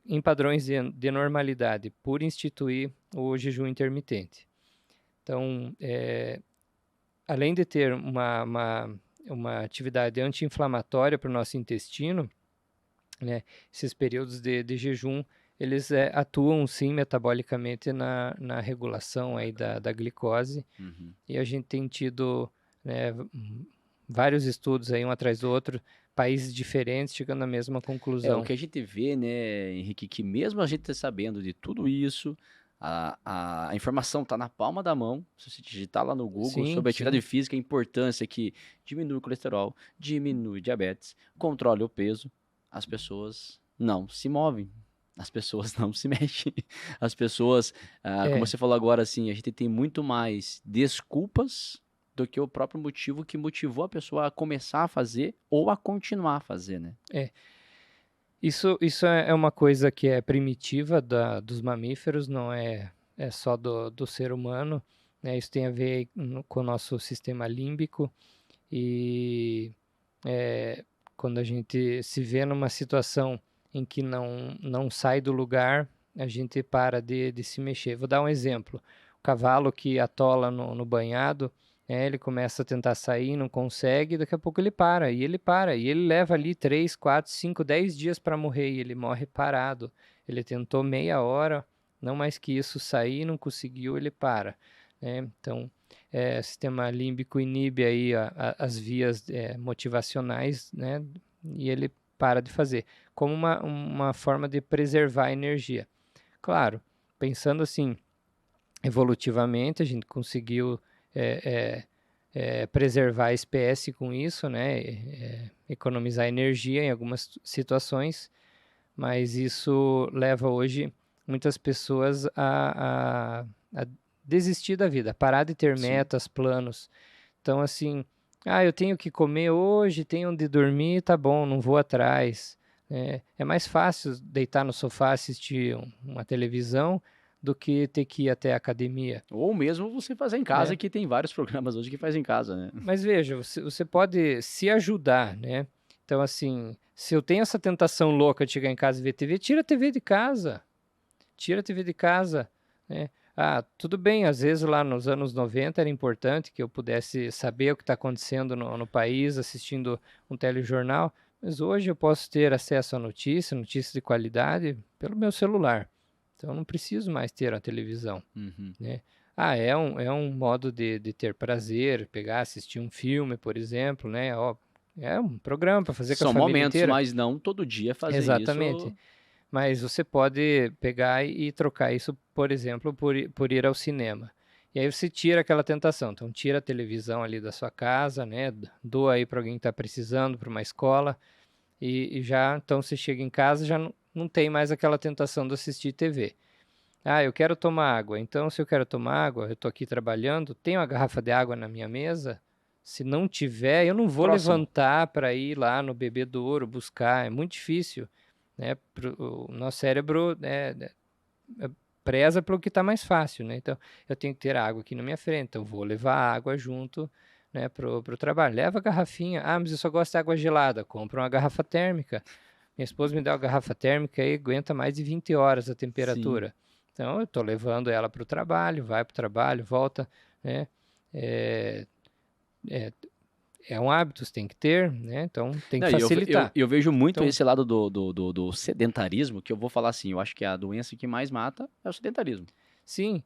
em padrões de normalidade, por instituir o jejum intermitente. Então, além de ter uma atividade anti-inflamatória para o nosso intestino, né, esses períodos de jejum, eles atuam sim metabolicamente na regulação aí da glicose. Uhum. E a gente tem tido, né, vários estudos aí um atrás do outro, países diferentes chegando à mesma conclusão. O que a gente vê, né, Henrique, que mesmo a gente sabendo de tudo isso, a informação está na palma da mão. Se você digitar lá no Google sobre atividade física, a importância que diminui o colesterol, diminui diabetes, controla o peso, as pessoas não se movem. As pessoas não se mexem. As pessoas, como você falou agora, assim, a gente tem muito mais desculpas do que o próprio motivo que motivou a pessoa a começar a fazer ou a continuar a fazer, né? Isso é uma coisa que é primitiva dos mamíferos, não é só do ser humano, né? Isso tem a ver aí com o nosso sistema límbico e quando a gente se vê numa situação em que não sai do lugar, a gente para de se mexer. Vou dar um exemplo. O cavalo que atola no banhado, ele começa a tentar sair, não consegue, daqui a pouco ele para, e ele leva ali 3, 4, 5, 10 dias para morrer, e ele morre parado. Ele tentou meia hora, não mais que isso, sair, não conseguiu, ele para. Então, o sistema límbico inibe aí as vias motivacionais, né? E ele para de fazer, como uma forma de preservar a energia. Claro, pensando assim, evolutivamente, a gente conseguiu preservar a espécie com isso, né? Economizar energia em algumas situações, mas isso leva hoje muitas pessoas a desistir da vida, parar de ter Sim. metas, planos. Então, assim, eu tenho que comer hoje, tenho onde dormir, tá bom, não vou atrás. É mais fácil deitar no sofá, assistir uma televisão, do que ter que ir até a academia. Ou mesmo você fazer em casa, que tem vários programas hoje que faz em casa, né? Mas veja, você pode se ajudar, né? Então, assim, se eu tenho essa tentação louca de chegar em casa e ver TV, tira a TV de casa. Tira a TV de casa, né? Tudo bem, às vezes lá nos anos 90 era importante que eu pudesse saber o que está acontecendo no país, assistindo um telejornal, mas hoje eu posso ter acesso a notícias de qualidade, pelo meu celular. Então eu não preciso mais ter a televisão, né? É um modo de ter prazer, pegar, assistir um filme, por exemplo, né? É um programa para fazer com a São família momentos, inteira. mas não todo dia fazer Exatamente. isso. Mas você pode pegar e trocar isso, por exemplo, por ir ao cinema. E aí você tira aquela tentação. Então, tira a televisão ali da sua casa, né? Doa aí para alguém que está precisando, para uma escola. E já, então, você chega em casa, já não tem mais aquela tentação de assistir TV. Eu quero tomar água. Então, se eu quero tomar água, eu estou aqui trabalhando, tem uma garrafa de água na minha mesa. Se não tiver, eu não vou Próximo. levantar para ir lá no bebedouro buscar. É muito difícil, né? O nosso cérebro preza pelo que está mais fácil, né? Então, eu tenho que ter água aqui na minha frente. Então, eu vou levar água junto, né, pro trabalho. Leva a garrafinha. Mas eu só gosto de água gelada. Compra uma garrafa térmica. Minha esposa me dá uma garrafa térmica e aguenta mais de 20 horas a temperatura. Sim. Então, eu estou levando ela para o trabalho, vai para o trabalho, volta, né? É um hábito, você tem que ter, né? Então, tem que Não, facilitar. eu vejo muito Então, esse lado do sedentarismo, que eu vou falar assim, eu acho que a doença que mais mata é o sedentarismo. sim,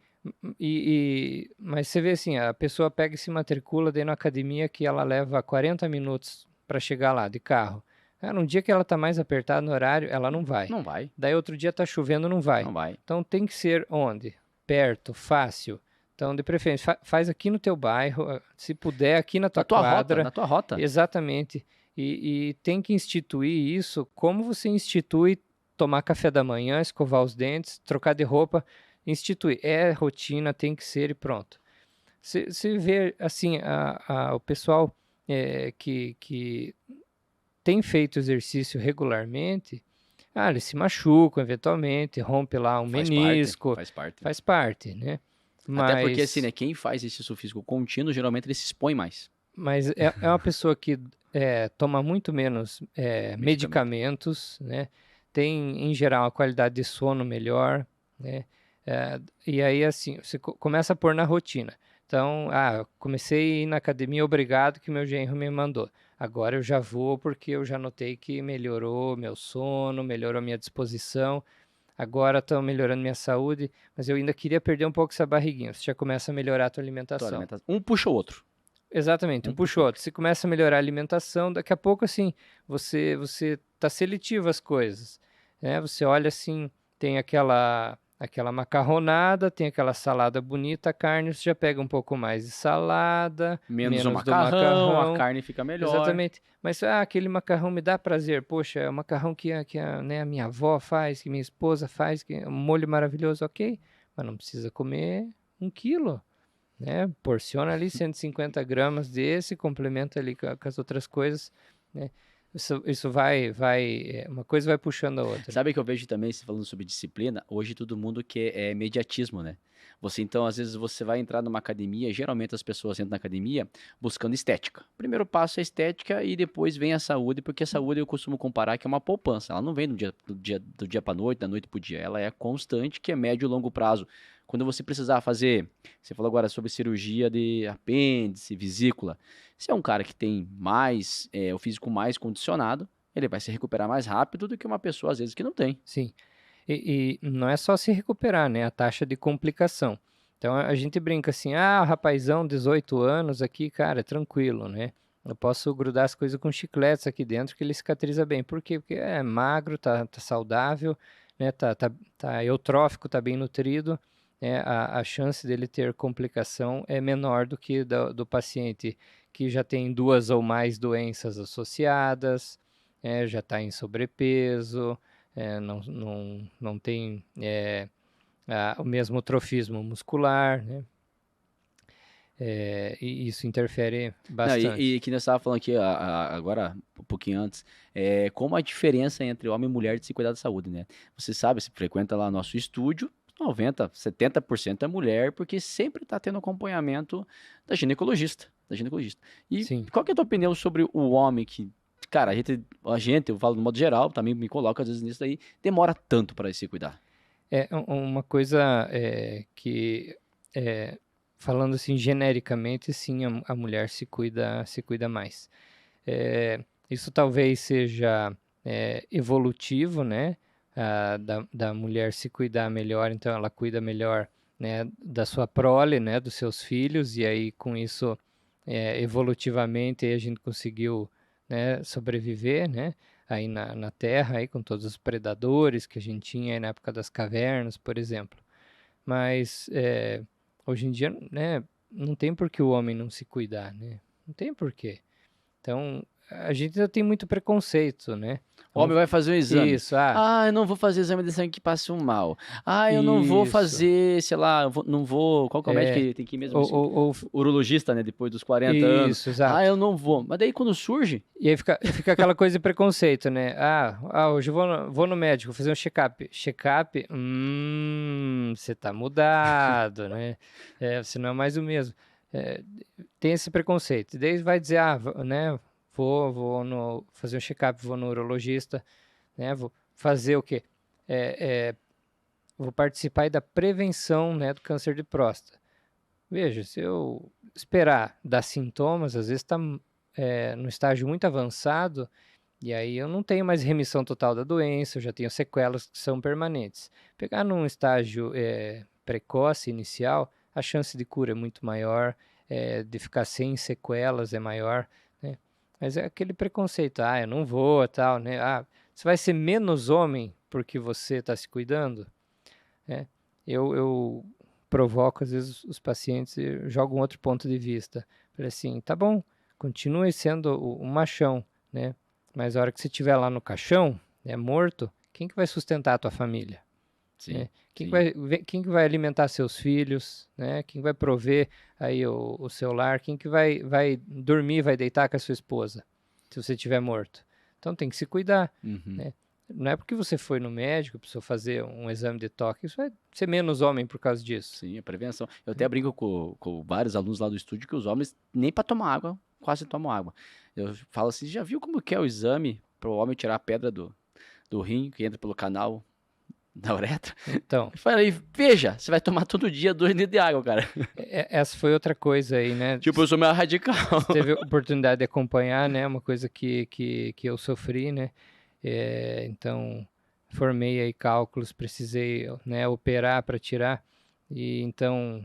mas você vê assim, a pessoa pega e se matricula daí na academia que ela leva 40 minutos para chegar lá de carro. Num dia que ela está mais apertada no horário, ela não vai. Não vai, Daí outro dia está chovendo, não vai. não vai. Então tem que ser onde? Perto, fácil. Então, de preferência, faz aqui no teu bairro, se puder, aqui na tua quadra. Na tua rota. Exatamente. E tem que instituir isso como você institui tomar café da manhã, escovar os dentes, trocar de roupa. Instituir. É rotina, tem que ser e pronto. Você vê, assim, o pessoal que tem feito exercício regularmente, eles se machucam eventualmente, rompe lá um menisco. Faz parte. Faz parte, né? Até porque, assim, né, quem faz exercício físico contínuo, geralmente ele se expõe mais. Mas é uma pessoa que toma muito menos medicamentos, né? Tem, em geral, a qualidade de sono melhor, né? E aí, assim, você começa a pôr na rotina. Então, comecei a ir na academia, obrigado que meu genro me mandou. Agora eu já vou porque eu já notei que melhorou meu sono, melhorou minha disposição. Agora estou melhorando minha saúde, mas eu ainda queria perder um pouco essa barriguinha. Você já começa a melhorar a tua alimentação. Um puxa o outro. Exatamente, um puxa o outro. Você começa a melhorar a alimentação, daqui a pouco, assim, você está seletivo às coisas, né? Você olha assim, tem aquela macarronada, tem aquela salada bonita, a carne, você já pega um pouco mais de salada, menos o do macarrão. A carne fica melhor. Exatamente. Mas aquele macarrão me dá prazer. Poxa, é o macarrão que a minha avó faz, que minha esposa faz, que é um molho maravilhoso, ok. Mas não precisa comer 1 quilo, né? Porciona ali 150 gramas desse, complementa ali com as outras coisas, né? isso vai, uma coisa vai puxando a outra. Sabe que eu vejo também, você falando sobre disciplina, hoje todo mundo quer imediatismo, né? Você então, às vezes, você vai entrar numa academia, geralmente as pessoas entram na academia buscando estética. O primeiro passo é a estética e depois vem a saúde, porque a saúde eu costumo comparar que é uma poupança. Ela não vem do dia para noite, da noite para o dia. Ela é constante, que é médio e longo prazo. Quando você precisar fazer, você falou agora sobre cirurgia de apêndice, vesícula. Se é um cara que tem mais, o físico mais condicionado, ele vai se recuperar mais rápido do que uma pessoa, às vezes, que não tem. Sim. E não é só se recuperar, né? A taxa de complicação. Então a gente brinca assim, rapazão, 18 anos aqui, cara, é tranquilo, né? Eu posso grudar as coisas com chicletes aqui dentro que ele cicatriza bem. Por quê? Porque é magro, tá saudável, né? Tá eutrófico, tá bem nutrido. Né? A chance dele ter complicação é menor do que do paciente que já tem 2 ou mais doenças associadas, já está em sobrepeso, não tem o mesmo trofismo muscular, né? E isso interfere Não, bastante. e que nós estávamos falando aqui agora, um pouquinho antes, como a diferença entre homem e mulher de se cuidar da saúde, né? Você sabe, você frequenta lá nosso estúdio, 90, 70% é mulher, porque sempre está tendo acompanhamento da ginecologista, da ginecologista. E Sim. qual que é a tua opinião sobre o homem que, cara, eu falo no modo geral, também me coloco às vezes nisso daí, demora tanto para se cuidar? Uma coisa que, falando assim genericamente, sim, a mulher se cuida mais. Isso talvez seja evolutivo, né? Da mulher se cuidar melhor, então ela cuida melhor, né, da sua prole, né, dos seus filhos, e aí com isso, evolutivamente, a gente conseguiu, né, sobreviver, né, aí na Terra, aí com todos os predadores que a gente tinha aí na época das cavernas, por exemplo. Mas hoje em dia, né, não tem por que o homem não se cuidar, né? Não tem por quê. Então, a gente ainda tem muito preconceito, né? O homem vai fazer um exame. Isso, Eu não vou fazer exame de sangue que passe um mal. Eu não vou isso. fazer, sei lá, não vou. Qual que é o médico que tem que ir mesmo? Ou Urologista, né? Depois dos 40 anos. isso, exato. Eu não vou. Mas daí quando surge. E aí fica aquela coisa de preconceito, né? Hoje eu vou no médico fazer um check-up. Check-up? Você tá mudado, né? Você não é mais o mesmo. É, tem esse preconceito. E daí vai dizer, né? Vou fazer um check-up, vou no urologista, né? Vou fazer o quê? Vou participar aí da prevenção, né, do câncer de próstata. Veja, se eu esperar dar sintomas, às vezes está no estágio muito avançado, e aí eu não tenho mais remissão total da doença, eu já tenho sequelas que são permanentes. Pegar num estágio precoce, inicial, a chance de cura é muito maior, de ficar sem sequelas é maior, né? Mas é aquele preconceito, eu não vou, tal, né? Você vai ser menos homem porque você está se cuidando? Eu provoco, às vezes, os pacientes e jogo um outro ponto de vista. Falei assim, tá bom, continue sendo o machão, né? Mas a hora que você estiver lá no caixão, morto, quem que vai sustentar a tua família? Sim. Né? Sim. Quem que vai alimentar seus filhos? Né? Quem vai prover aí o seu lar? Quem que vai dormir, vai deitar com a sua esposa, se você estiver morto? Então tem que se cuidar, Uhum. né? Não é porque você foi no médico, precisou fazer um exame de toque, isso vai ser menos homem por causa disso. Sim, a prevenção. Eu até brinco com vários alunos lá do estúdio que os homens nem para tomar água quase tomam água. Eu falo assim, já viu como que é o exame para o homem tirar a pedra do rim que entra pelo canal da uretra? Então, Eu falei, veja, você vai tomar todo dia 2 litros de água, cara. essa foi outra coisa aí, né? Tipo, eu sou meio radical. Você teve a oportunidade de acompanhar, né? Uma coisa que eu sofri, né? Então, formei aí cálculos, precisei, né, operar para tirar. E então,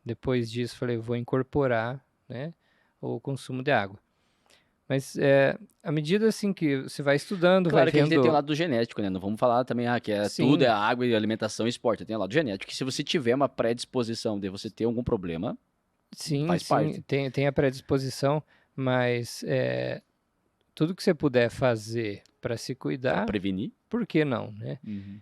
depois disso, falei, vou incorporar, né, o consumo de água. Mas à medida assim que você vai estudando, Claro vai que a gente tem o vendo. lado do genético, né? Não vamos falar também que tudo Sim, é água e alimentação e esporte. Tem o lado genético. Que se você tiver uma predisposição de você ter algum problema, sim, faz parte. tem a predisposição, mas tudo que você puder fazer para se Para cuidar, prevenir. por que não, né? Uhum.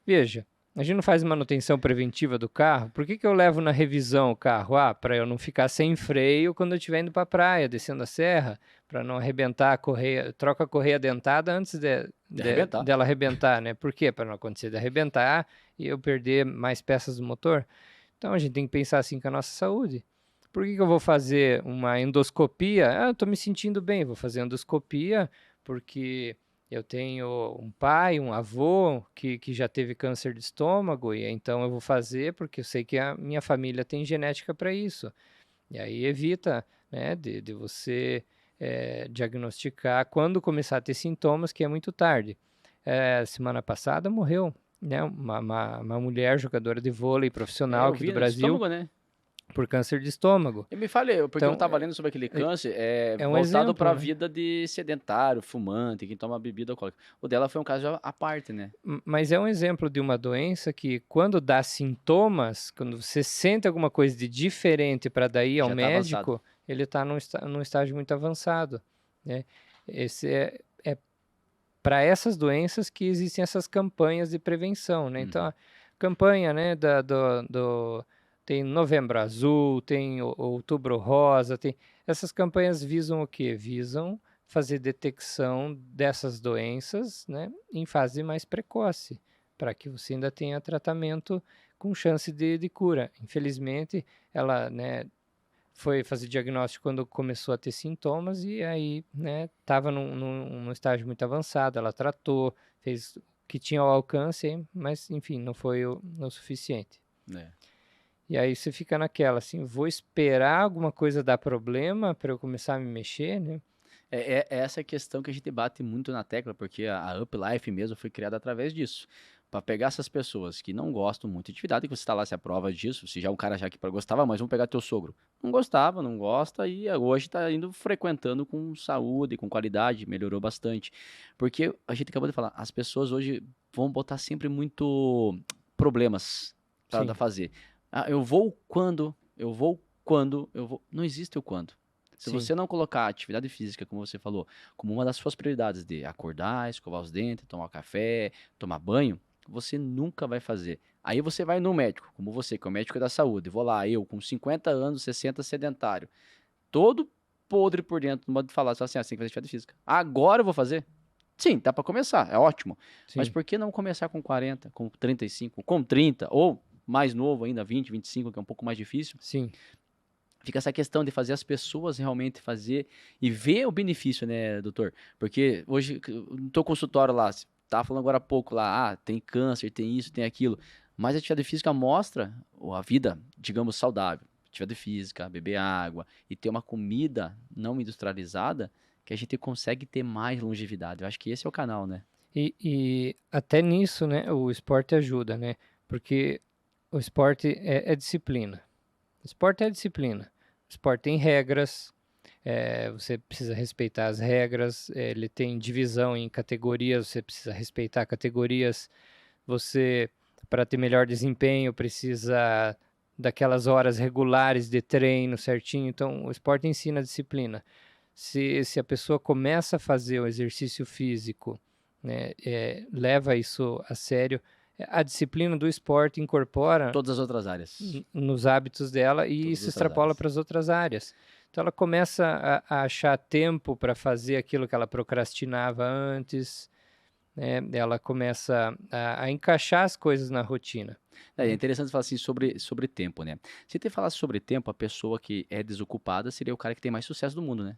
Veja, A gente não faz manutenção preventiva do carro. Por que que eu levo na revisão o carro? Para eu não ficar sem freio quando eu estiver indo para a praia, descendo a serra, para não arrebentar a correia. Troca a correia dentada antes De arrebentar. dela arrebentar, né? Por quê? Para não acontecer de arrebentar e eu perder mais peças do motor. Então a gente tem que pensar assim com a nossa saúde. Por que que eu vou fazer uma endoscopia? Eu estou me sentindo bem, vou fazer endoscopia porque eu tenho um pai, um avô que já teve câncer de estômago, e então eu vou fazer porque eu sei que a minha família tem genética para isso. E aí evita, né, de você diagnosticar quando começar a ter sintomas, que é muito tarde. Semana passada morreu, né, uma mulher jogadora de vôlei profissional Eu aqui vi do no Brasil estômago, né? por câncer de estômago. E me fale, porque eu Então, estava lendo sobre aquele câncer, é um voltado para exemplo, a né? vida de sedentário, fumante, quem toma bebida alcoólica. O dela foi um caso à parte, né? Mas é um exemplo de uma doença que, quando dá sintomas, quando você sente alguma coisa de diferente para daí ao Já está avançado. médico, ele está num estágio muito avançado, né? Esse é para essas doenças que existem essas campanhas de prevenção, né? Então, Uhum. a campanha, né, tem Novembro Azul, tem Outubro Rosa, tem essas campanhas visam o quê? Visam fazer detecção dessas doenças, né, em fase mais precoce, para que você ainda tenha tratamento com chance de cura. Infelizmente, ela, né, foi fazer diagnóstico quando começou a ter sintomas e aí, né, estava num estágio muito avançado, ela tratou, fez o que tinha ao alcance, mas enfim, não foi o suficiente. É. E aí você fica naquela, assim, vou esperar alguma coisa dar problema para eu começar a me mexer, né? É essa questão que a gente bate muito na tecla, porque a Uplife mesmo foi criada através disso. Para pegar essas pessoas que não gostam muito de atividade, que você está lá, se a prova disso, se já é um cara já que gostava, mas vamos pegar teu sogro. Não gostava, não gosta, e hoje está indo frequentando com saúde, com qualidade, melhorou bastante. Porque a gente acabou de falar, as pessoas hoje vão botar sempre muito problemas para Sim, fazer. Eu vou quando, eu vou quando, eu vou. Não existe o quando. Se sim. você não colocar a atividade física, como você falou, como uma das suas prioridades de acordar, escovar os dentes, tomar café, tomar banho, você nunca vai fazer. Aí você vai no médico, como você, que é o médico da saúde. Vou lá, eu com 50 anos, 60, sedentário, todo podre por dentro, não pode falar só assim, tem que fazer atividade física. Agora eu vou fazer? Sim, dá pra começar, é ótimo. Mas Sim, por que não começar com 40, com 35, com 30, ou mais novo ainda, 20, 25, que é um pouco mais difícil? sim, Fica essa questão de fazer as pessoas realmente fazer e ver o benefício, né, doutor? Porque hoje, no teu consultório lá, você tava falando agora há pouco lá, tem câncer, tem isso, tem aquilo. Mas a atividade física mostra a vida, digamos, saudável. Atividade física, beber água e ter uma comida não industrializada que a gente consegue ter mais longevidade. Eu acho que esse é o canal, né? E até nisso, né, o esporte ajuda, né? Porque o esporte é disciplina. O esporte é disciplina. O esporte tem regras, você precisa respeitar as regras, ele tem divisão em categorias, você precisa respeitar categorias. Você, para ter melhor desempenho, precisa daquelas horas regulares de treino certinho. Então, o esporte ensina disciplina. Se a pessoa começa a fazer o exercício físico, né, leva isso a sério, a disciplina do esporte incorpora Todas as outras áreas. nos hábitos dela e Todas as isso outras extrapola áreas. para as outras áreas. Então ela começa a achar tempo para fazer aquilo que ela procrastinava antes, né? Ela começa a encaixar as coisas na rotina, É né? interessante falar assim sobre tempo, né? Se te falar sobre tempo, a pessoa que é desocupada seria o cara que tem mais sucesso do mundo, né?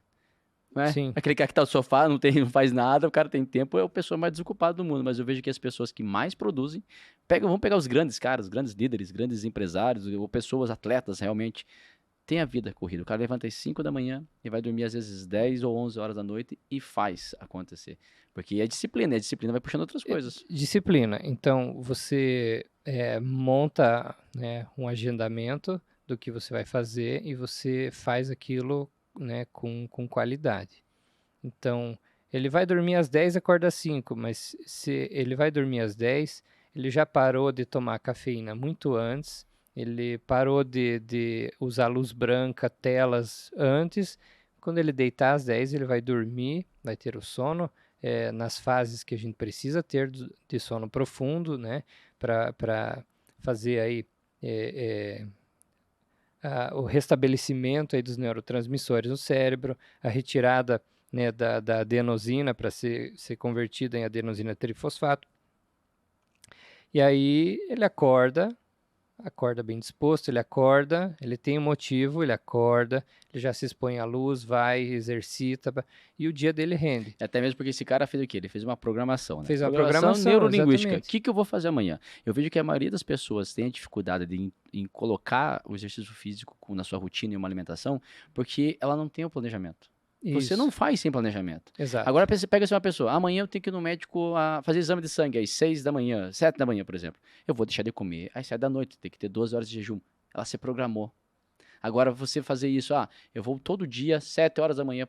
Não é? Sim, Aquele cara que tá no sofá, não tem, não faz nada, o cara tem tempo, é a pessoa mais desocupada do mundo. Mas eu vejo que as pessoas que mais produzem, vamos pegar os grandes caras, os grandes líderes, grandes empresários, ou pessoas, atletas realmente, tem a vida corrida. O cara levanta às 5 da manhã e vai dormir às vezes 10 ou 11 horas da noite e faz acontecer. Porque é disciplina, e a disciplina vai puxando outras coisas. disciplina. Então você monta, né, um agendamento do que você vai fazer e você faz aquilo, né, com qualidade. Então, ele vai dormir às 10 e acorda às 5, mas se ele vai dormir às 10, ele já parou de tomar cafeína muito antes, ele parou de usar luz branca, telas antes. Quando ele deitar às 10, ele vai dormir, vai ter o sono nas fases que a gente precisa ter de sono profundo, né? para fazer aí o restabelecimento aí dos neurotransmissores no cérebro, a retirada, né, da adenosina para ser convertida em adenosina trifosfato. E aí ele acorda bem disposto, ele tem um motivo, ele acorda, ele já se expõe à luz, vai, exercita, e o dia dele rende. Até mesmo porque esse cara fez o quê? Ele fez uma programação, né? Fez uma programação, neurolinguística. O exatamente. que eu vou fazer amanhã? Eu vejo que a maioria das pessoas tem a dificuldade em colocar o exercício físico na sua rotina e uma alimentação, porque ela não tem o planejamento. Você não faz sem planejamento. Exato. Agora você pega assim uma pessoa, amanhã eu tenho que ir no médico a fazer exame de sangue às 6 da manhã, 7 da manhã, por exemplo. Eu vou deixar de comer às 7 da noite, tem que ter 12 horas de jejum. Ela se programou. Agora você fazer isso, eu vou todo dia, 7 horas da manhã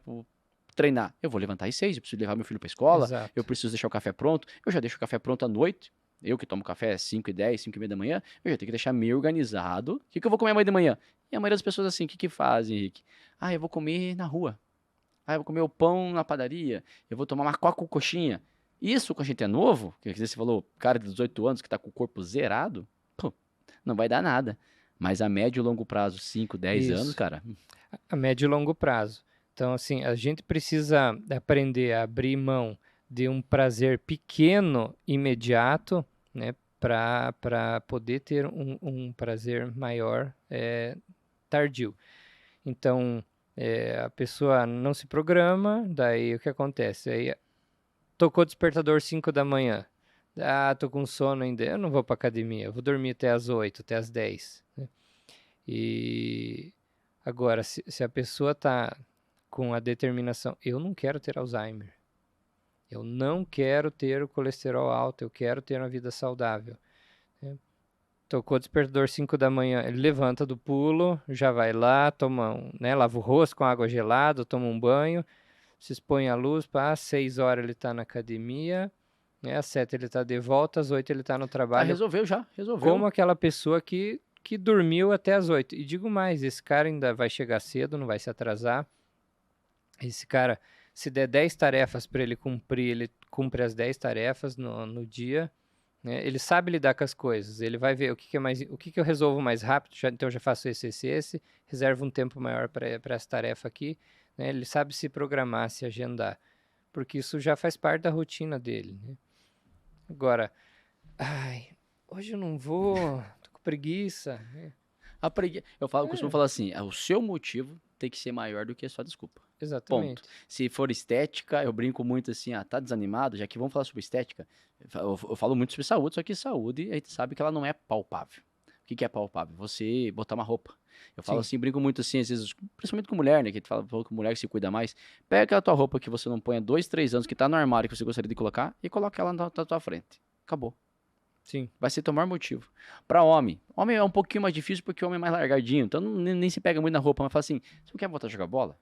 treinar. Eu vou levantar às 6, eu preciso levar meu filho para a escola, Exato. eu preciso deixar o café pronto, eu já deixo o café pronto à noite. Eu que tomo café às 5h10, 5h30 da manhã, eu já tenho que deixar meio organizado. O que eu vou comer amanhã de manhã? E a maioria das pessoas assim, o que fazem, Henrique? Eu vou comer na rua. Eu vou comer o pão na padaria, eu vou tomar uma coca com coxinha. Isso, quando a gente é novo, que você falou, cara de 18 anos que tá com o corpo zerado, não vai dar nada. Mas a médio e longo prazo, 5, 10 anos, cara. A médio e longo prazo. Então, assim, a gente precisa aprender a abrir mão de um prazer pequeno, imediato, né, para poder ter um prazer maior tardio. Então, a pessoa não se programa, daí o que acontece? Aí tocou o despertador 5 da manhã. Tô com sono ainda, eu não vou para academia, eu vou dormir até as 8, até as 10. Né? E agora, se a pessoa está com a determinação, eu não quero ter Alzheimer, eu não quero ter o colesterol alto, eu quero ter uma vida saudável. Né? Tocou o despertador 5 da manhã, ele levanta do pulo, já vai lá, toma lava o rosto com água gelada, toma um banho, se expõe à luz, às 6 horas ele está na academia, às 7 ele está de volta, às 8 ele está no trabalho. Resolveu. Como aquela pessoa que dormiu até às 8. E digo mais, esse cara ainda vai chegar cedo, não vai se atrasar. Esse cara, se der 10 tarefas para ele cumprir, ele cumpre as 10 tarefas no dia. Né? Ele sabe lidar com as coisas, ele vai ver o que eu resolvo mais rápido, então eu já faço esse, reservo um tempo maior para essa tarefa aqui, né? Ele sabe se programar, se agendar, porque isso já faz parte da rotina dele. Né? Agora, hoje eu não vou, tô com preguiça. Eu costumo falar assim, o seu motivo tem que ser maior do que a sua desculpa. Exatamente. Ponto. Se for estética, eu brinco muito assim, tá desanimado, já que vamos falar sobre estética, eu falo muito sobre saúde, só que saúde, a gente sabe que ela não é palpável. O que é palpável? Você botar uma roupa. Eu falo assim, brinco muito assim, às vezes, principalmente com mulher, né, que a gente fala com mulher que se cuida mais, pega aquela tua roupa que você não põe há 2, 3 anos, que tá no armário, que você gostaria de colocar, e coloca ela na tua frente. Acabou. Sim. Vai ser tomar motivo. Para homem é um pouquinho mais difícil porque o homem é mais largadinho, então nem se pega muito na roupa, mas fala assim, você não quer voltar a jogar bola?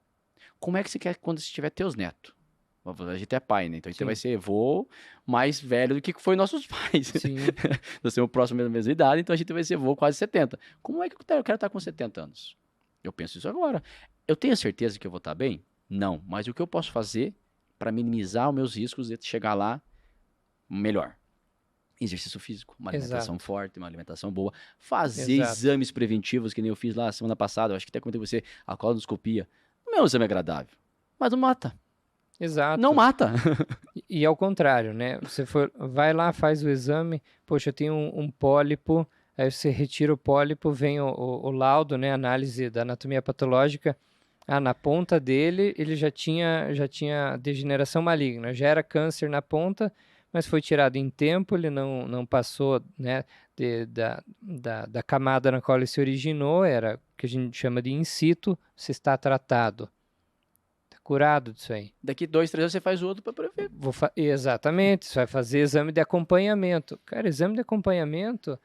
Como é que você quer quando você tiver teus netos? A gente é pai, né? Então a gente vai ser avô mais velho do que foi nossos pais. Sim. Nós temos próximo da mesma idade, então a gente vai ser avô quase 70. Como é que eu quero estar com 70 anos? Eu penso isso agora. Eu tenho certeza que eu vou estar bem? Não. Mas o que eu posso fazer para minimizar os meus riscos de chegar lá melhor? Exercício físico, uma alimentação forte, uma alimentação boa, fazer exames preventivos, que nem eu fiz lá semana passada, eu acho que até comentei com você, a colonoscopia. Não é um exame agradável, mas não mata. Exato. Não mata. E ao contrário, né? Você vai lá, faz o exame, poxa, eu tenho um pólipo, aí você retira o pólipo, vem o laudo, né? Análise da anatomia patológica. Na ponta dele, ele já tinha degeneração maligna, já era câncer na ponta, mas foi tirado em tempo, ele não passou, né, da camada na qual ele se originou, era o que a gente chama de in situ, você está tratado. Curado disso aí. Daqui 2, 3 anos você faz o outro para ver. Exatamente, você vai fazer exame de acompanhamento. Cara, exame de acompanhamento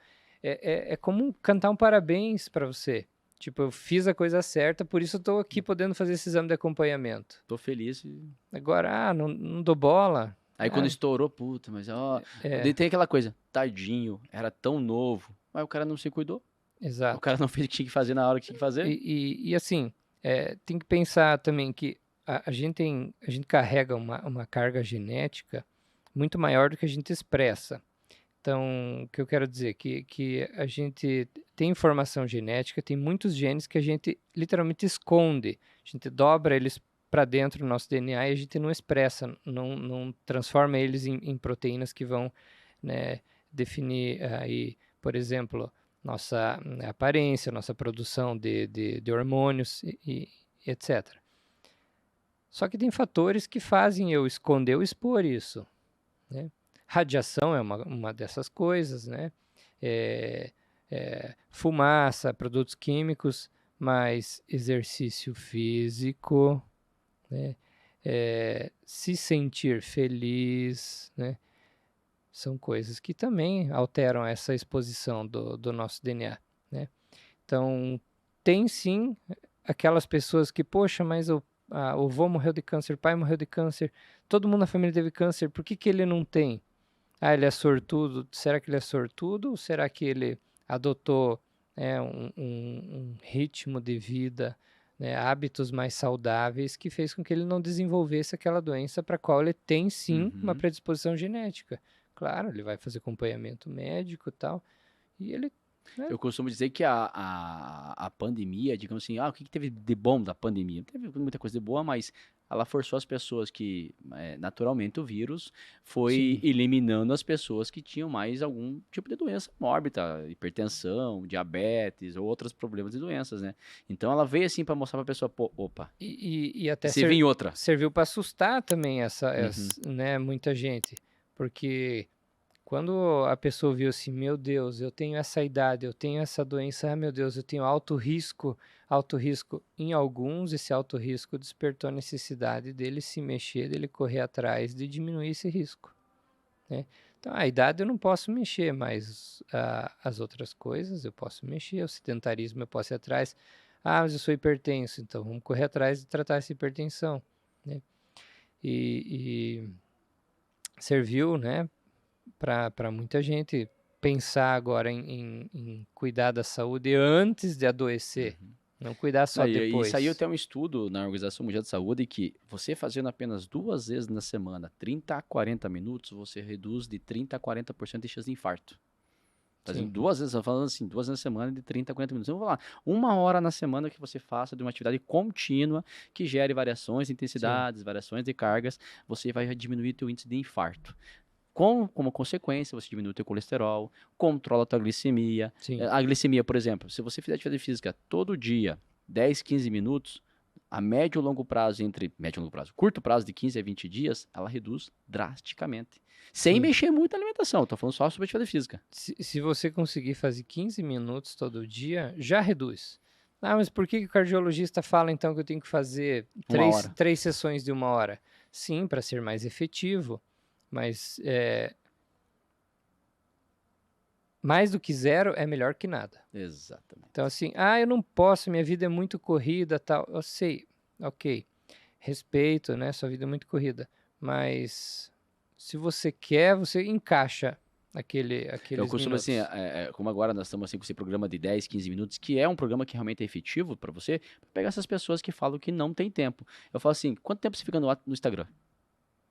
é como cantar um parabéns para você. Tipo, eu fiz a coisa certa, por isso eu tô aqui podendo fazer esse exame de acompanhamento. Tô feliz. Agora, não dou bola. Aí quando estourou, puta, mas tem aquela coisa, tadinho, era tão novo, mas o cara não se cuidou. Exato. O cara não fez o que tinha que fazer na hora que tinha que fazer. E assim, tem que pensar também que a gente carrega uma carga genética muito maior do que a gente expressa. Então, o que eu quero dizer? Que a gente tem informação genética, tem muitos genes que a gente literalmente esconde. A gente dobra eles para dentro do nosso DNA e a gente não expressa, não transforma eles em proteínas que vão, né, definir aí, por exemplo, nossa aparência, nossa produção de hormônios e etc. Só que tem fatores que fazem eu esconder ou expor isso, né? Radiação é uma dessas coisas, né? Fumaça, produtos químicos, mas exercício físico, né? Se sentir feliz, né? São coisas que também alteram essa exposição do nosso DNA, né? Então, tem sim aquelas pessoas que, poxa, mas o avô morreu de câncer, o pai morreu de câncer, todo mundo na família teve câncer, por que ele não tem? Ah, ele é sortudo. Será que ele é sortudo ou será que ele adotou um ritmo de vida, né, hábitos mais saudáveis que fez com que ele não desenvolvesse aquela doença para a qual ele tem sim uma predisposição genética? Claro, ele vai fazer acompanhamento médico e tal, e ele... né? Eu costumo dizer que a pandemia, digamos assim, o que teve de bom da pandemia? Teve muita coisa de boa, mas ela forçou as pessoas que, naturalmente, o vírus foi Sim. eliminando as pessoas que tinham mais algum tipo de doença mórbida, hipertensão, diabetes ou outros problemas de doenças, né? Então ela veio assim para mostrar para a pessoa, pô, opa, E até você vem outra. serviu para assustar também Uhum. né, muita gente, porque quando a pessoa viu assim, meu Deus, eu tenho essa idade, eu tenho essa doença, meu Deus, eu tenho alto risco, em alguns esse alto risco despertou a necessidade dele se mexer, dele correr atrás de diminuir esse risco, né? Então, a idade eu não posso mexer, mas as outras coisas eu posso mexer, o sedentarismo eu posso ir atrás. Ah, mas eu sou hipertenso, então vamos correr atrás de tratar essa hipertensão, né? E serviu, né, para muita gente pensar agora em cuidar da saúde antes de adoecer, não cuidar só E saiu depois. até um estudo na Organização Mundial de Saúde que você fazendo apenas 2 vezes na semana, 30 a 40 minutos, você reduz de 30 a 40% de chance de infarto. Fazendo Sim, 2 vezes, falando assim, 2 vezes na semana de 30 a 40 minutos. Eu vou falar, 1 hora na semana que você faça de uma atividade contínua que gere variações de sim, intensidades, variações de cargas, você vai diminuir o teu índice de infarto. Como consequência, você diminui o teu colesterol, controla a tua glicemia. sim, A glicemia, por exemplo, se você fizer atividade física todo dia, 10, 15 minutos, a médio e longo prazo, curto prazo de 15 a 20 dias, ela reduz drasticamente. Sem sim. mexer muito na alimentação, tô falando só sobre atividade física. Se você conseguir fazer 15 minutos todo dia, já reduz. Ah, mas por que o cardiologista fala então que eu tenho que fazer 1 hora. três sessões de 1 hora? Sim, para ser mais efetivo, mas mais do que zero é melhor que nada. Exatamente. Então, assim, eu não posso, minha vida é muito corrida, tal. Eu sei, ok, respeito, né? Sua vida é muito corrida, mas se você quer, você encaixa Eu aqueles costumo assim, minutos. como agora nós estamos assim com esse programa de 10, 15 minutos, que é um programa que realmente é efetivo para você, pra pegar essas pessoas que falam que não tem tempo. Eu falo assim, quanto tempo você fica no Instagram?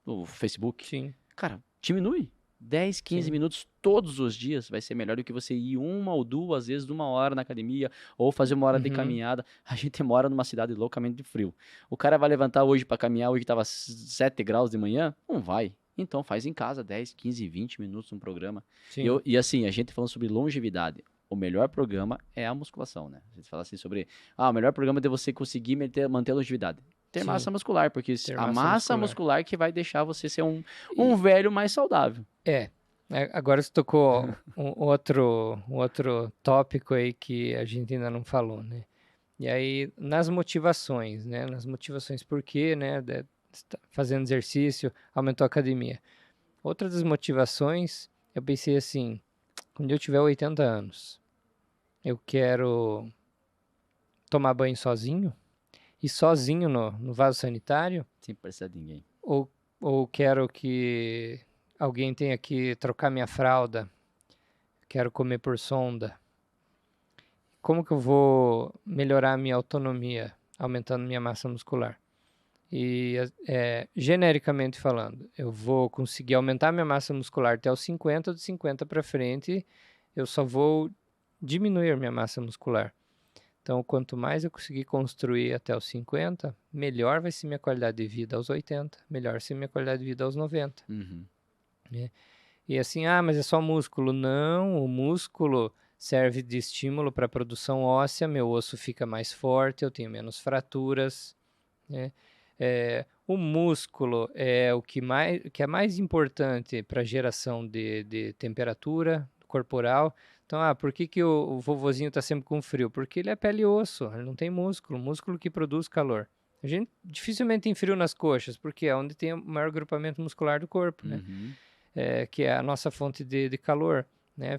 No Facebook? Sim, Cara, diminui. 10, 15 sim. minutos todos os dias vai ser melhor do que você ir 1 ou 2 vezes de 1 hora na academia ou fazer 1 hora de Uhum, caminhada. A gente mora numa cidade loucamente frio. O cara vai levantar hoje para caminhar, hoje tava 7 graus de manhã? Não vai. Então faz em casa 10, 15, 20 minutos um programa. sim, E assim, a gente falando sobre longevidade. O melhor programa é a musculação, né? A gente fala assim sobre, o melhor programa é de você conseguir manter a longevidade. Ter massa sim. muscular, porque Ter a massa massa muscular. muscular que vai deixar você ser um E, velho mais saudável. agora você tocou um outro tópico aí que a gente ainda não falou, né? E aí, nas motivações, né? Nas motivações, por quê, né? Fazendo exercício, aumentou a academia. Outra das motivações, eu pensei assim, quando eu tiver 80 anos, eu quero tomar banho sozinho, e sozinho no vaso sanitário, Sem precisar de ninguém. ou, ou quero que alguém tenha que trocar minha fralda, quero comer por sonda. Como que eu vou melhorar a minha autonomia, aumentando minha massa muscular? E, genericamente falando, eu vou conseguir aumentar minha massa muscular até os 50, de 50 para frente, eu só vou diminuir minha massa muscular. Então, quanto mais eu conseguir construir até os 50, melhor vai ser minha qualidade de vida aos 80, melhor vai ser minha qualidade de vida aos 90. Uhum. Né? E assim, mas é só músculo. Não, o músculo serve de estímulo para a produção óssea, meu osso fica mais forte, eu tenho menos fraturas, né? O músculo é o que é mais importante para a geração de temperatura corporal. Então, por que o vovozinho está sempre com frio? Porque ele é pele e osso, ele não tem músculo, músculo que produz calor. A gente dificilmente tem frio nas coxas, porque é onde tem o maior agrupamento muscular do corpo, né? Uhum. Que é a nossa fonte de calor, né?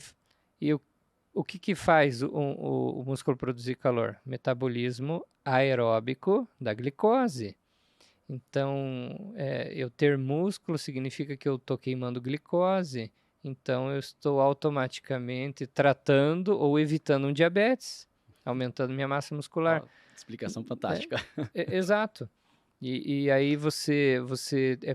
E o que faz o músculo produzir calor? Metabolismo aeróbico da glicose. Então, eu ter músculo significa que eu estou queimando glicose, então eu estou automaticamente tratando ou evitando um diabetes, aumentando minha massa muscular. Explicação fantástica. Exato. E aí você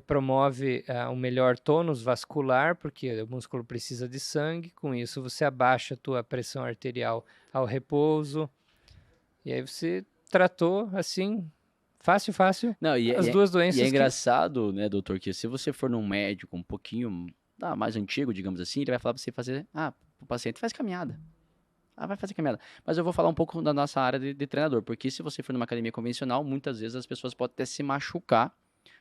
promove um melhor tônus vascular, porque o músculo precisa de sangue, com isso você abaixa a tua pressão arterial ao repouso, e aí você tratou assim, fácil, Não, as duas doenças e é que... engraçado, né, doutor, que se você for num médico um pouquinho mais antigo, digamos assim, ele vai falar pra você fazer, o paciente faz caminhada. Vai fazer caminhada. Mas eu vou falar um pouco da nossa área de treinador, porque se você for numa academia convencional, muitas vezes as pessoas podem até se machucar,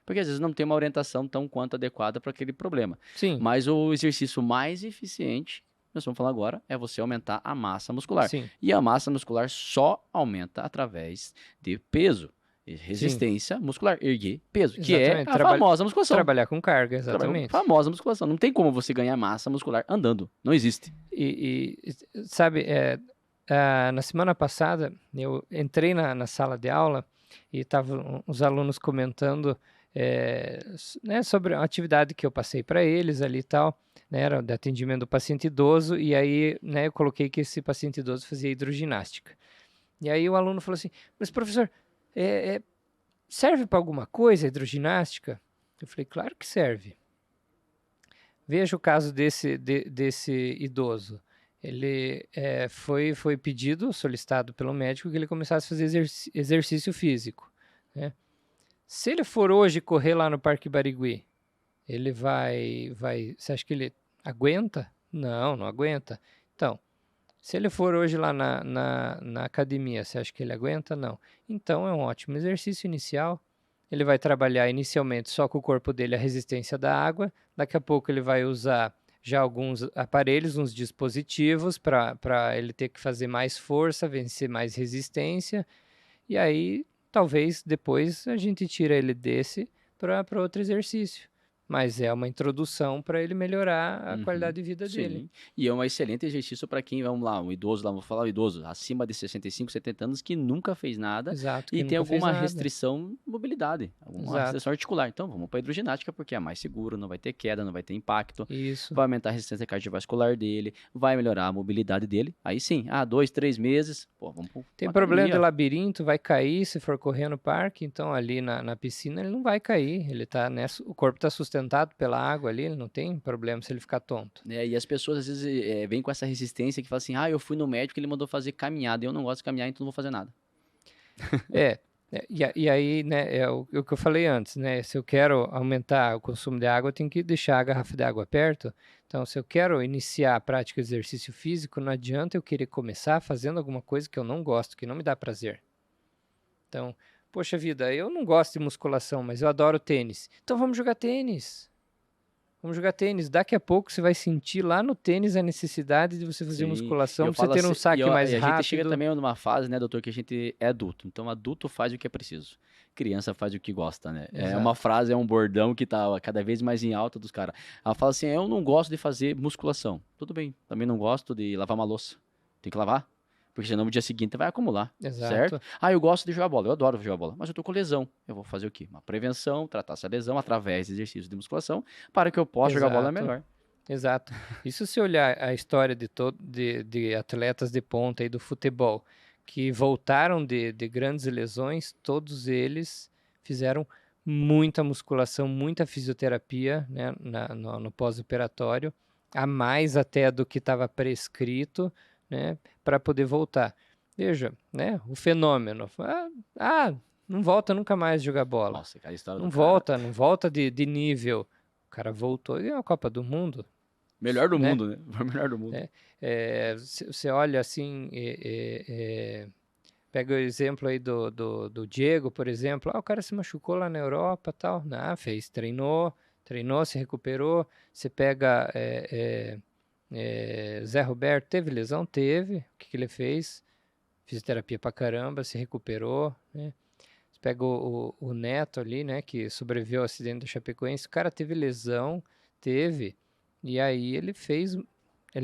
porque às vezes não tem uma orientação tão quanto adequada para aquele problema. Sim, Mas o exercício mais eficiente, nós vamos falar agora, é você aumentar a massa muscular. sim, E a massa muscular só aumenta através de peso, e sim, resistência muscular, erguer peso, que é exatamente. a famosa musculação. Trabalhar com carga, Trabalhar com exatamente. famosa musculação. Não tem como você ganhar massa muscular andando. Não existe. Sabe, na semana passada, eu entrei na sala de aula e estavam os alunos comentando né, sobre a atividade que eu passei para eles ali e tal, né, era de atendimento do paciente idoso, e aí, né, eu coloquei que esse paciente idoso fazia hidroginástica. E aí o aluno falou assim, mas professor, serve para alguma coisa a hidroginástica? Eu falei, claro que serve. Veja o caso desse idoso. Ele foi pedido, solicitado pelo médico, que ele começasse a fazer exercício físico, né? Se ele for hoje correr lá no Parque Barigui, ele vai... Você acha que ele aguenta? Não aguenta. Então, se ele for hoje lá na academia, você acha que ele aguenta? Não. Então, é um ótimo exercício inicial. Ele vai trabalhar inicialmente só com o corpo dele a resistência da água. Daqui a pouco ele vai usar já alguns aparelhos, uns dispositivos para ele ter que fazer mais força, vencer mais resistência. E aí, talvez depois a gente tira ele desse para outro exercício. Mas é uma introdução para ele melhorar a qualidade de vida dele. Sim. E é um excelente exercício para quem, vamos lá, um idoso, lá vou falar o idoso, acima de 65, 70 anos, que nunca fez nada Exato, e que tem nunca fez alguma nada. restrição de mobilidade, alguma Exato. restrição articular. Então, vamos para a hidroginástica, porque é mais seguro, não vai ter queda, não vai ter impacto. Isso. Vai aumentar a resistência cardiovascular dele, vai melhorar a mobilidade dele. Aí sim, 2, 3 meses, vamos pro Tem pra problema de academia. labirinto, vai cair se for correr no parque, então ali na piscina ele não vai cair, ele tá o corpo está sustentado pela água ali, ele não tem problema se ele ficar tonto. E as pessoas às vezes vêm com essa resistência que falam assim, eu fui no médico, ele mandou fazer caminhada, eu não gosto de caminhar, então não vou fazer nada. E aí, né, é o que eu falei antes, né, se eu quero aumentar o consumo de água, eu tenho que deixar a garrafa de água perto. Então, se eu quero iniciar a prática de exercício físico, não adianta eu querer começar fazendo alguma coisa que eu não gosto, que não me dá prazer. Então, poxa vida, eu não gosto de musculação, mas eu adoro tênis. Então vamos jogar tênis. Vamos jogar tênis. Daqui a pouco você vai sentir lá no tênis a necessidade de você fazer Sim, musculação, pra você ter um saque mais e a gente chega rápido. também numa fase, né, doutor, que a gente é adulto. Então, adulto faz o que é preciso. Criança faz o que gosta, né? É uma Exato. frase, é um bordão que tá cada vez mais em alta dos caras. Ela fala assim, eu não gosto de fazer musculação. Tudo bem, também não gosto de lavar uma louça. Tem que lavar, porque senão no dia seguinte vai acumular, Exato. certo? Eu gosto de jogar bola, eu adoro jogar bola, mas eu tô com lesão. Eu vou fazer o quê? Uma prevenção, tratar essa lesão através de exercícios de musculação para que eu possa jogar bola melhor. Exato. E se você olhar a história de atletas de ponta aí do futebol que voltaram de grandes lesões, todos eles fizeram muita musculação, muita fisioterapia, né, no pós-operatório, a mais até do que estava prescrito, né, para poder voltar. Veja, né, o fenômeno. Não volta nunca mais jogar bola. Nossa, cara, a história Não do cara. não volta de nível. O cara voltou e ganhou a Copa do Mundo. Melhor do né? mundo, né? Foi o melhor do mundo. Você olha assim, pega o exemplo aí do Diego, por exemplo. O cara se machucou lá na Europa, tal. Treinou, se recuperou. Você pega Zé Roberto, teve lesão? Teve. O que ele fez? Fisioterapia pra caramba, se recuperou, né? Você pega o Neto ali, né, que sobreviveu ao acidente do Chapecoense. O cara teve lesão, e aí ele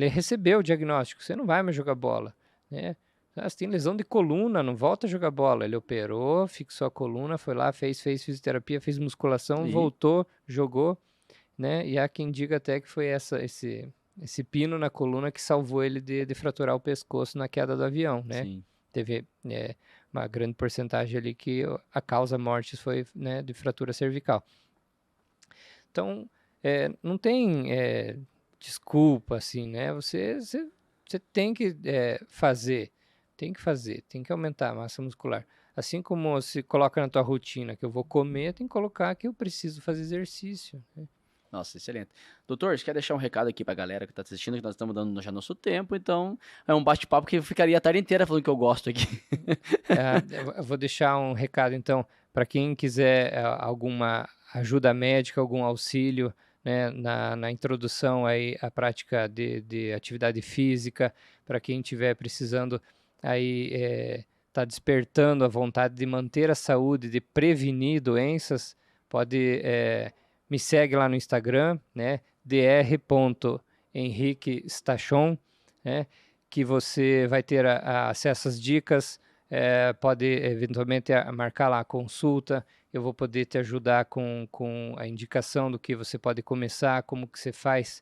recebeu o diagnóstico, você não vai mais jogar bola, né? Você tem lesão de coluna, não volta a jogar bola. Ele operou, fixou a coluna, foi lá, fez fisioterapia, fez musculação, voltou, jogou, né? E há quem diga até que foi esse pino na coluna que salvou ele de fraturar o pescoço na queda do avião, né? Sim. Teve uma grande porcentagem ali que a causa mortis foi, né, de fratura cervical. Então, não tem desculpa, assim, né? Você tem que fazer, tem que aumentar a massa muscular. Assim como se coloca na tua rotina que eu vou comer, tem que colocar que eu preciso fazer exercício, né? Nossa, excelente. Doutor, você quer deixar um recado aqui pra galera que tá assistindo, que nós estamos dando já nosso tempo, então é um bate-papo que eu ficaria a tarde inteira falando que eu gosto aqui. Eu vou deixar um recado, então, para quem quiser alguma ajuda médica, algum auxílio, né, na introdução aí à prática de atividade física, para quem estiver precisando aí tá despertando a vontade de manter a saúde, de prevenir doenças, pode me segue lá no Instagram, né, dr.henriquestachon, né, que você vai ter acesso às dicas, pode eventualmente marcar lá a consulta, eu vou poder te ajudar com a indicação do que você pode começar, como que você faz,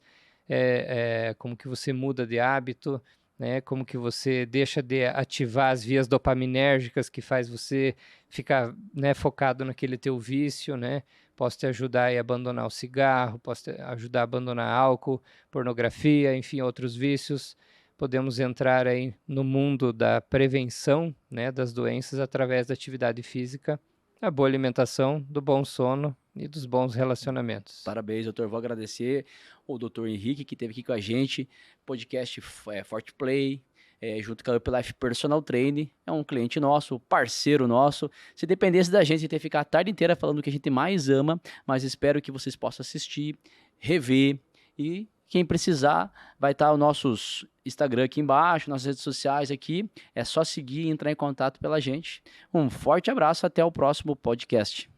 como que você muda de hábito, né, como que você deixa de ativar as vias dopaminérgicas que faz você ficar, né, focado naquele teu vício, né? Posso te ajudar a abandonar o cigarro, posso te ajudar a abandonar álcool, pornografia, enfim, outros vícios. Podemos entrar aí no mundo da prevenção, né, das doenças através da atividade física, a boa alimentação, do bom sono e dos bons relacionamentos. Parabéns, doutor. Vou agradecer o doutor Henrique, que esteve aqui com a gente, podcast Forte Play, junto com a Up Life Personal Training. É um cliente nosso, parceiro nosso. Se dependesse da gente, ia ficar a tarde inteira falando o que a gente mais ama, mas espero que vocês possam assistir, rever e quem precisar, vai estar o nosso Instagram aqui embaixo, nossas redes sociais aqui. É só seguir e entrar em contato pela gente. Um forte abraço, até o próximo podcast.